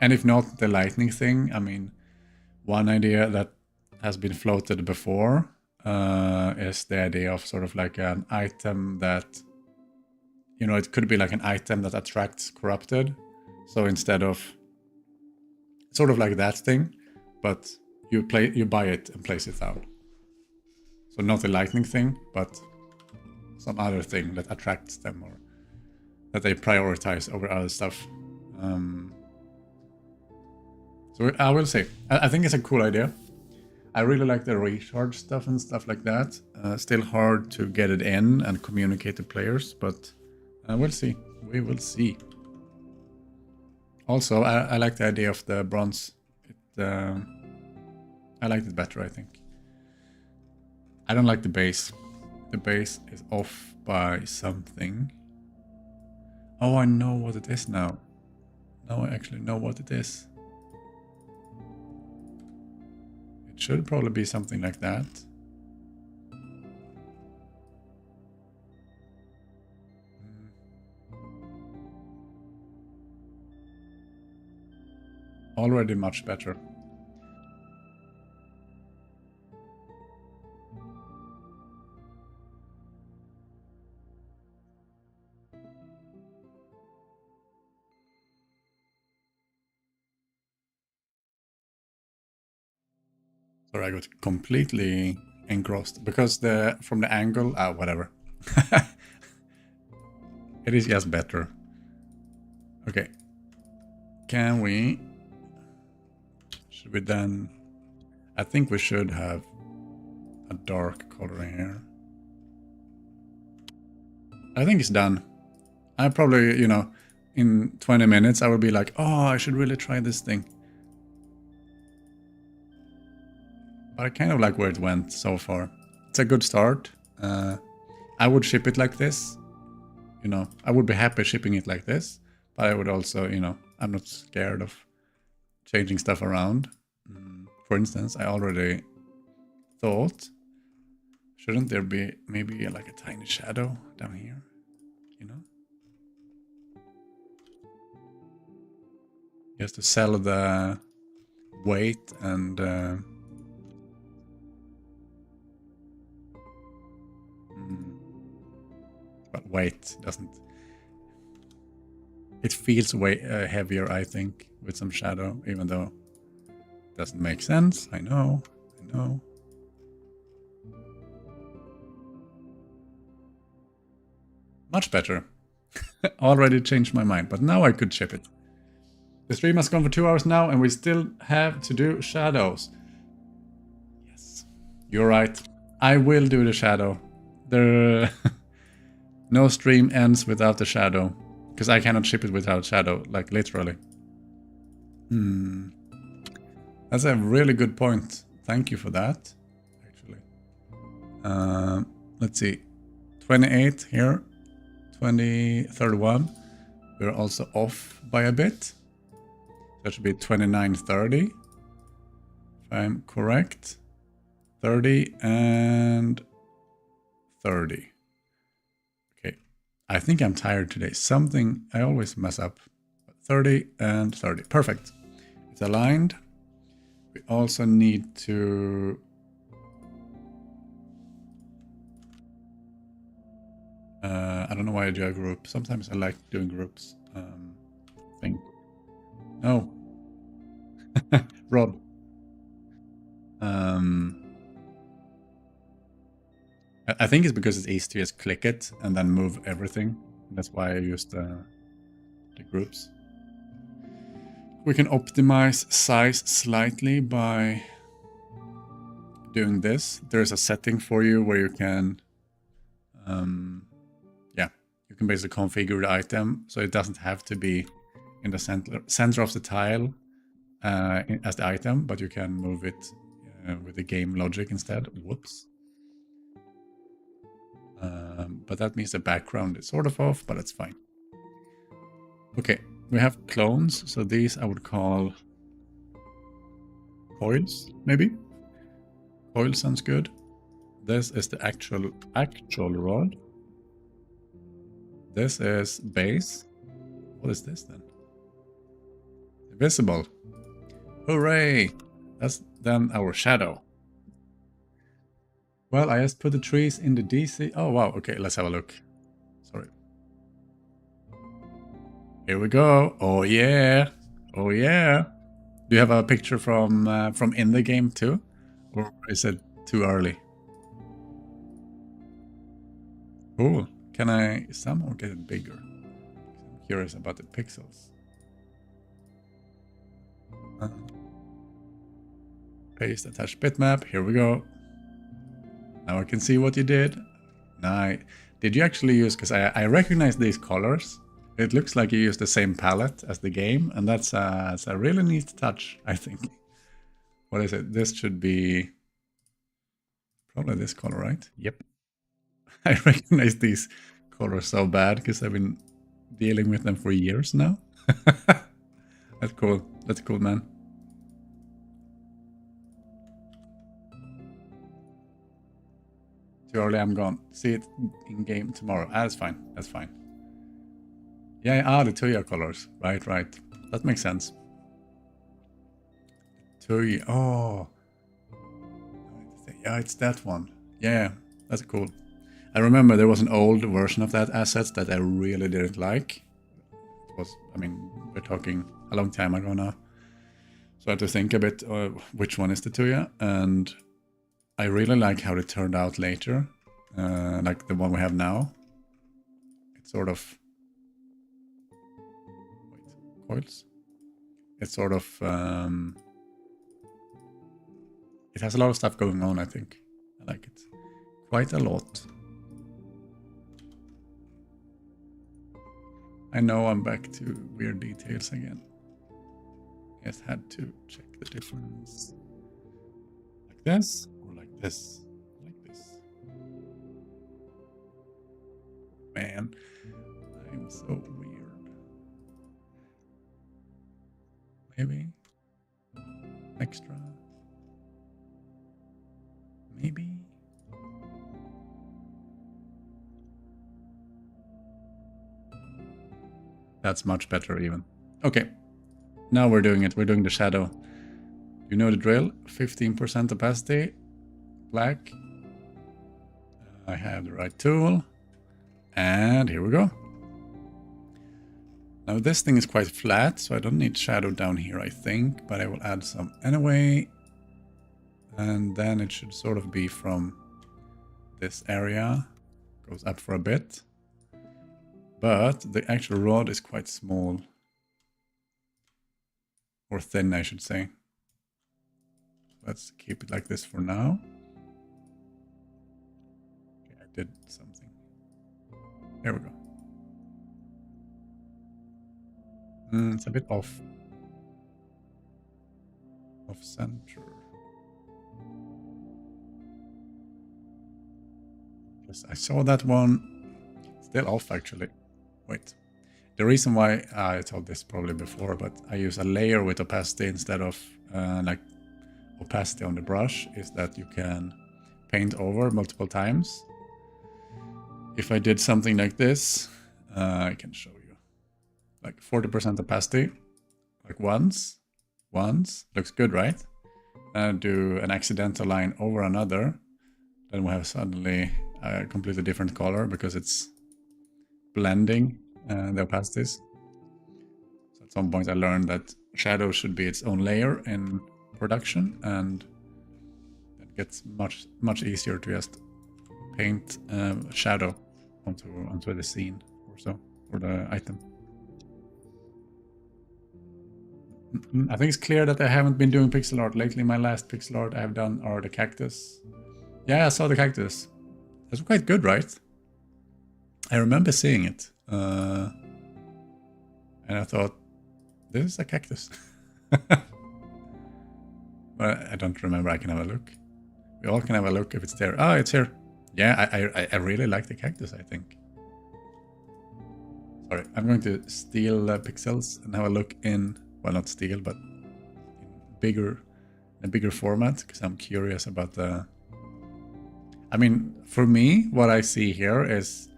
And if not, the lightning thing, I mean, one idea that has been floated before is the idea of sort of like an item that, you know, it could be like an item that attracts corrupted. So instead of, sort of like that thing, but you buy it and place it down. So not a lightning thing, but some other thing that attracts them or that they prioritize over other stuff. So I will say, I think it's a cool idea. I really like the recharge stuff and stuff like that. Still hard to get it in and communicate to players, but we'll see. We will see. Also, I like the idea of the bronze. I liked it better, I think. I don't like the base. The base is off by something. Oh, I know what it is now. Now I actually know what it is. It should probably be something like that. Already much better. Sorry, I got completely engrossed because from the angle, whatever. It is just better. Okay. Can we? Should we then? I think we should have a dark color in here. I think it's done. I probably, you know, in 20 minutes I will be like, oh, I should really try this thing. But I kind of like where it went so far. It's a good start. I would ship it like this. You know, I would be happy shipping it like this. But I would also, you know, I'm not scared of changing stuff around. For instance, I already thought, shouldn't there be maybe like a tiny shadow down here? You know? Just to sell the weight and but weight doesn't. It feels way heavier, I think, with some shadow, even though it doesn't make sense. I know. Much better. Already changed my mind, but now I could ship it. The stream has gone for 2 hours now, and we still have to do shadows. Yes, you're right. I will do the shadow. No stream ends without the shadow, because I cannot ship it without shadow, like literally. That's a really good point. Thank you for that, actually. Let's see. 28 here. 31. We're also off by a bit. That should be 29:30. If I'm correct. 30 and 30. Okay. I think I'm tired today. Something I always mess up. 30 and 30. Perfect. It's aligned. We also need to I don't know why I do a group. Sometimes I like doing groups. Thing. No. Rob. I think it's because it's easy to just click it and then move everything. That's why I use the groups. We can optimize size slightly by doing this. There's a setting for you where you can yeah, you can basically configure the item so it doesn't have to be in the center of the tile as the item, but you can move it with the game logic instead. Whoops. But that means the background is sort of off, but it's fine. Okay, we have clones, so these I would call coils, maybe. Coil sounds good. This is the actual rod. This is base. What is this then? Invisible. Hooray! That's then our shadow. Well, I just put the trees in the DC. Oh, wow. Okay, let's have a look. Sorry. Here we go. Oh, yeah. Oh, yeah. Do you have a picture from in the game too? Or is it too early? Cool. Can I somehow get it bigger? I'm curious about the pixels. Paste attached bitmap. Here we go. Now I can see what you did. Nice. Did you actually use, because I recognize these colors. It looks like you used the same palette as the game, and that's a really neat touch, I think. What is it? This should be probably this color, right? Yep. I recognize these colors so bad because I've been dealing with them for years now. That's cool. That's cool, man. Too early, I'm gone. See it in game tomorrow. That's fine. That's fine. Yeah, the Tuya colors. Right. That makes sense. Tuya. Oh. Yeah, it's that one. Yeah, that's cool. I remember there was an old version of that asset that I really didn't like. It was, I mean, we're talking a long time ago now. So I had to think a bit which one is the Tuya. And I really like how it turned out later. Like the one we have now. It's sort of... Wait, coils? It's sort of... It has a lot of stuff going on, I think. I like it. Quite a lot. I know I'm back to weird details again. Just had to check the difference. Like this or like this? Like this. Man, I'm so weird. Maybe extra. Maybe. That's much better even. Okay. Now we're doing it. We're doing the shadow. You know the drill. 15% opacity. Black. I have the right tool. And here we go. Now this thing is quite flat, so I don't need shadow down here, I think. But I will add some anyway. And then it should sort of be from this area. Goes up for a bit. But the actual rod is quite small. Or thin, I should say. Let's keep it like this for now. Okay, I did something. There we go. It's a bit off. Off center. Yes, I saw that one. Still off, actually. Wait. The reason why I told this probably before, but I use a layer with opacity instead of like opacity on the brush is that you can paint over multiple times. If I did something like this, I can show you. Like 40% opacity, like once, looks good, right? Do an accidental line over another, then we have suddenly a completely different color because it's blending the opacities. So at some point I learned that shadow should be its own layer in production, and it gets much easier to just paint shadow onto the scene or so, or the item. I think it's clear that I haven't been doing pixel art lately. My last pixel art I have done are the cactus. Yeah, I saw the cactus. That's quite good, right? I remember seeing it. And I thought, this is a cactus. But I don't remember. I can have a look. We all can have a look if it's there. Oh, it's here. Yeah, I really like the cactus, I think. Sorry, I'm going to steal pixels and have a look in, well, not steal, but in a bigger format, because I'm curious about the... I mean, for me, what I see here is,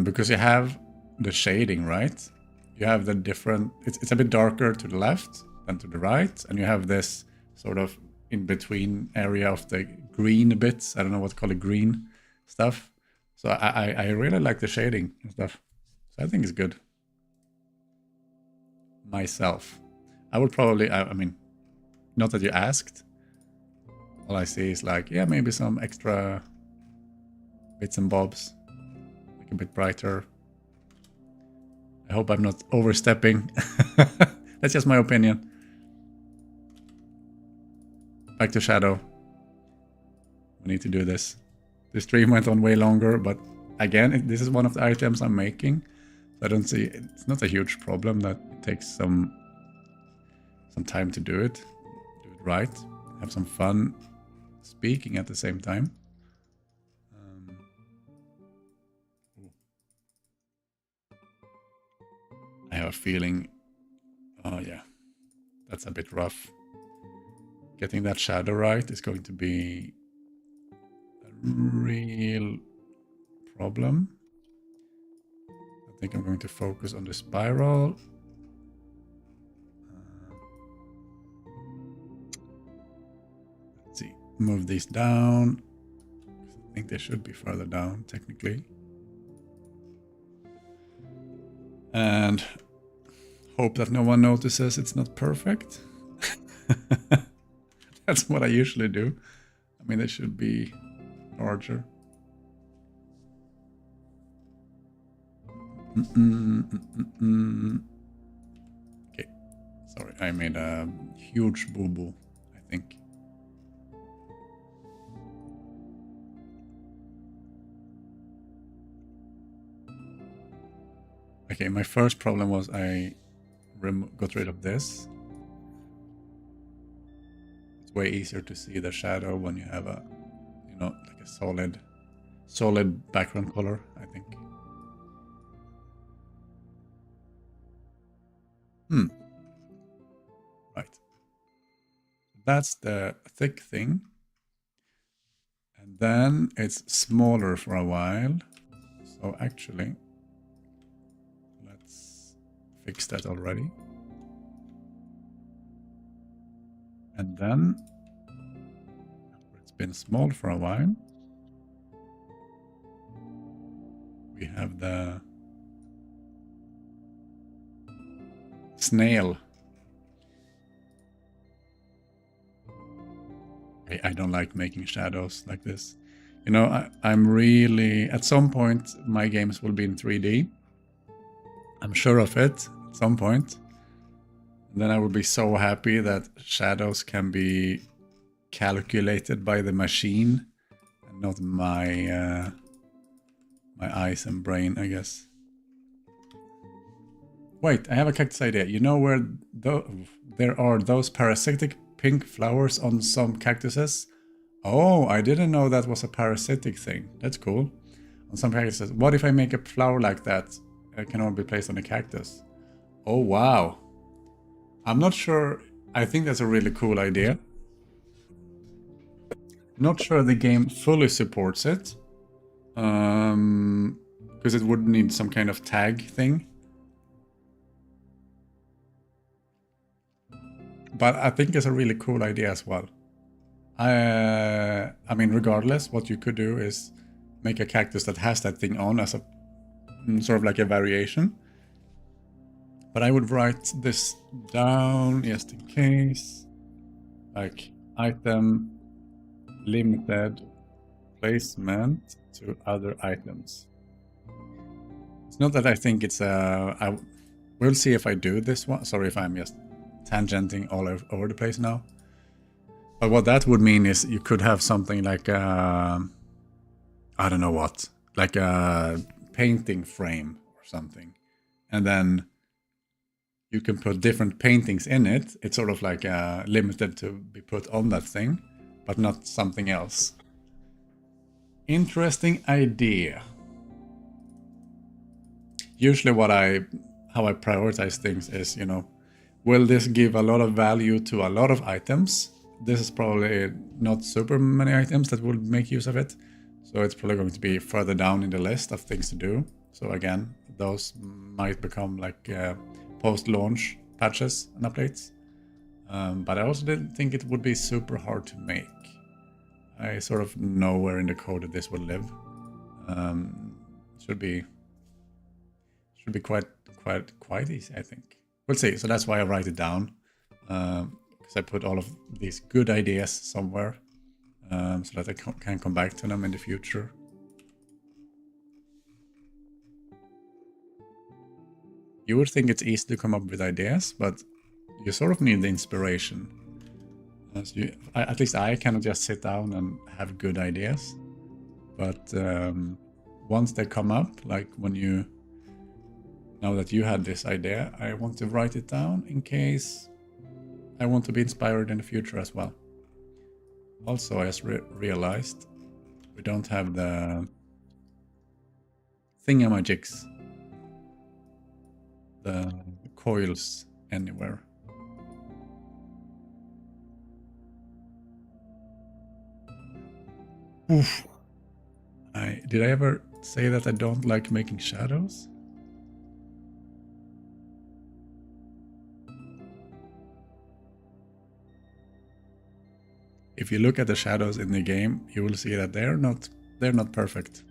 because you have the shading, right? You have the different... It's a bit darker to the left than to the right, and you have this sort of in-between area of the green bits. I don't know what to call it, green stuff. So I really like the shading and stuff. So I think it's good. Myself. I would probably, I mean, not that you asked. All I see is like, yeah, maybe some extra bits and bobs. Like a bit brighter. I hope I'm not overstepping. That's just my opinion. Back to shadow. We need to do this. The stream went on way longer, but again, this is one of the items I'm making. So I don't see, it's not a huge problem that it takes some time to do it right, have some fun speaking at the same time. I have a feeling, oh yeah, that's a bit rough. Getting that shadow right is going to be a real problem. I think I'm going to focus on the spiral. Let's see, move these down. I think they should be further down, technically. And hope that no one notices it's not perfect. That's what I usually do. I mean, they should be larger. Okay, sorry, I made a huge boo-boo, I think. Okay, my first problem was I got rid of this. It's way easier to see the shadow when you have a, you know, like a solid background color, I think. Right. That's the thick thing. And then it's smaller for a while. So actually, let's fix that already. And then it's been small for a while. We have the snail. I don't like making shadows like this. You know, I'm really... At some point, my games will be in 3D. I'm sure of it at some point. And then I will be so happy that shadows can be calculated by the machine and not my my eyes and brain, I guess. Wait, I have a cactus idea. You know where there are those parasitic pink flowers on some cactuses? Oh, I didn't know that was a parasitic thing. That's cool. On some cactuses. What if I make a flower like that? It can only be placed on a cactus. Oh, wow. I'm not sure. I think that's a really cool idea. Not sure the game fully supports it. Because it would need some kind of tag thing. But I think it's a really cool idea as well. I mean, regardless, what you could do is make a cactus that has that thing on as a sort of like a variation. But I would write this down just in case. Like item limited placement to other items. It's not that I think it's a... we'll see if I do this one. Sorry if I'm just tangenting all over the place now. But what that would mean is you could have something like I don't know what. Like a painting frame or something, and then you can put different paintings in it. It's sort of like limited to be put on that thing, but not something else. Interesting idea. Usually how I prioritize things is, you know, will this give a lot of value to a lot of items? This is probably not super many items that will make use of it. So it's probably going to be further down in the list of things to do. So again, those might become like post-launch patches and updates. But I also didn't think it would be super hard to make. I sort of know where in the code that this will live. Should be quite easy, I think. We'll see. So that's why I write it down, because I put all of these good ideas somewhere, so that I can come back to them in the future. You would think it's easy to come up with ideas, but you sort of need the inspiration. At least I cannot just sit down and have good ideas. But once they come up, like when you know that you had this idea, I want to write it down in case I want to be inspired in the future as well. Also, I just realized we don't have the thingamajigs, the coils anywhere. Oof. Did I ever say that I don't like making shadows? If you look at the shadows in the game, you will see that they're not perfect.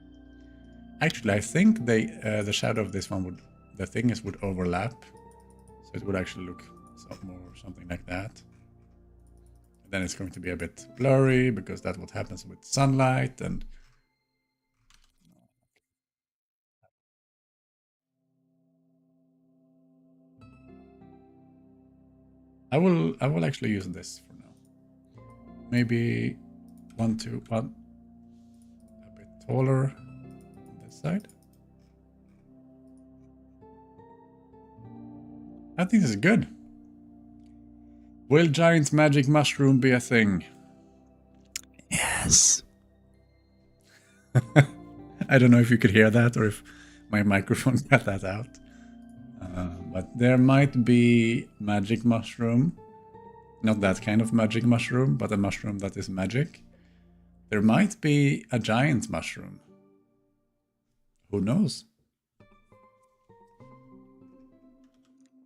Actually, I think the shadow of this one would overlap, so it would actually look something like that. And then it's going to be a bit blurry because that's what happens with sunlight and. I will actually use this for now. Maybe 1, 2, 1. A bit taller on this side. I think this is good. Will giant magic mushroom be a thing? Yes. I don't know if you could hear that or if my microphone cut that out. But there might be magic mushroom. Not that kind of magic mushroom, but a mushroom that is magic. There might be a giant mushroom. Who knows?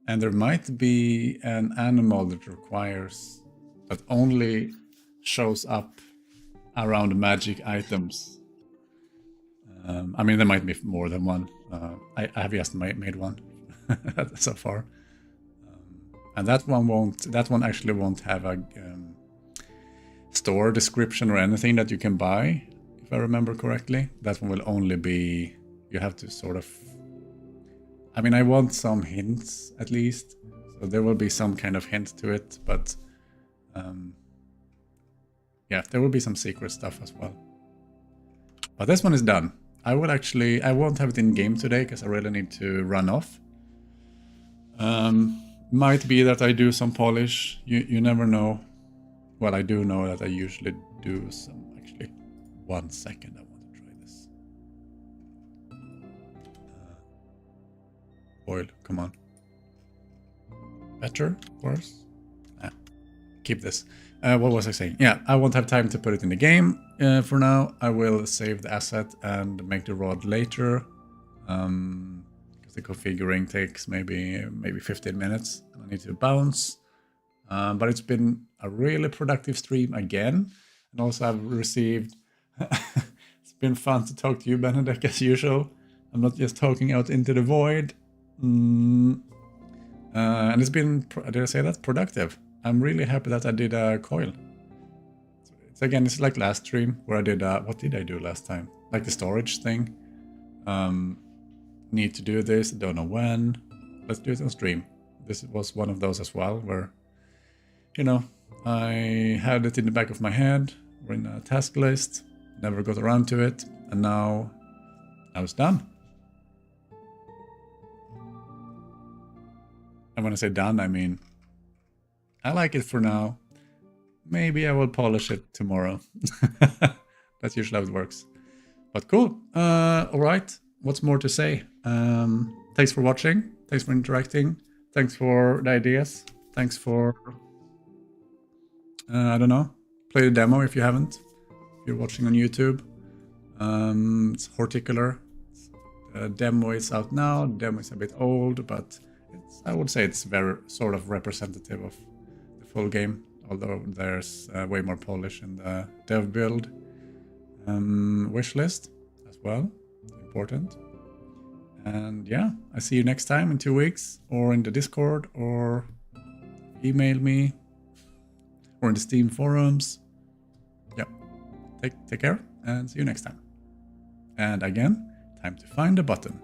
And there might be an animal that only shows up around magic items. I mean, there might be more than one. I have just made one so far. And that one actually won't have a store description or anything that you can buy, if I remember correctly. That one will only be, you have to sort of, I mean, I want some hints at least, so there will be some kind of hint to it, but yeah, there will be some secret stuff as well. But this one is done. I won't have it in game today because I really need to run off. Might be that I do some polish. You never know. Well, I do know that I usually do some. Actually, 1 second. I want to try this. Oil, come on. Better, worse. Keep this. What was I saying? Yeah, I won't have time to put it in the game for now. I will save the asset and make the rod later. Because the configuring takes maybe 15 minutes. I need to bounce. But it's been a really productive stream again. And also I've received... It's been fun to talk to you, Benedict, as usual. I'm not just talking out into the void. And it's been, did I say that? Productive. I'm really happy that I did a coil. It's like last stream where I did, what did I do last time? Like the storage thing. Need to do this, don't know when. Let's do it on stream. This was one of those as well where, you know, I had it in the back of my head, or in a task list, never got around to it, and now it's done. And when I say done, I mean I like it for now. Maybe I will polish it tomorrow. That's usually how it works. But cool. All right. What's more to say? Thanks for watching. Thanks for interacting. Thanks for the ideas. Thanks for, I don't know, play the demo if you haven't. If you're watching on YouTube. It's Horticular. The demo is out now. The demo is a bit old, but I would say it's very sort of representative of the full game. Although there's way more polish in the dev build. Wishlist as well, important. And yeah, I see you next time in 2 weeks, or in the Discord, or email me, or in the Steam forums. Yeah, take care and see you next time. And again, time to find the button.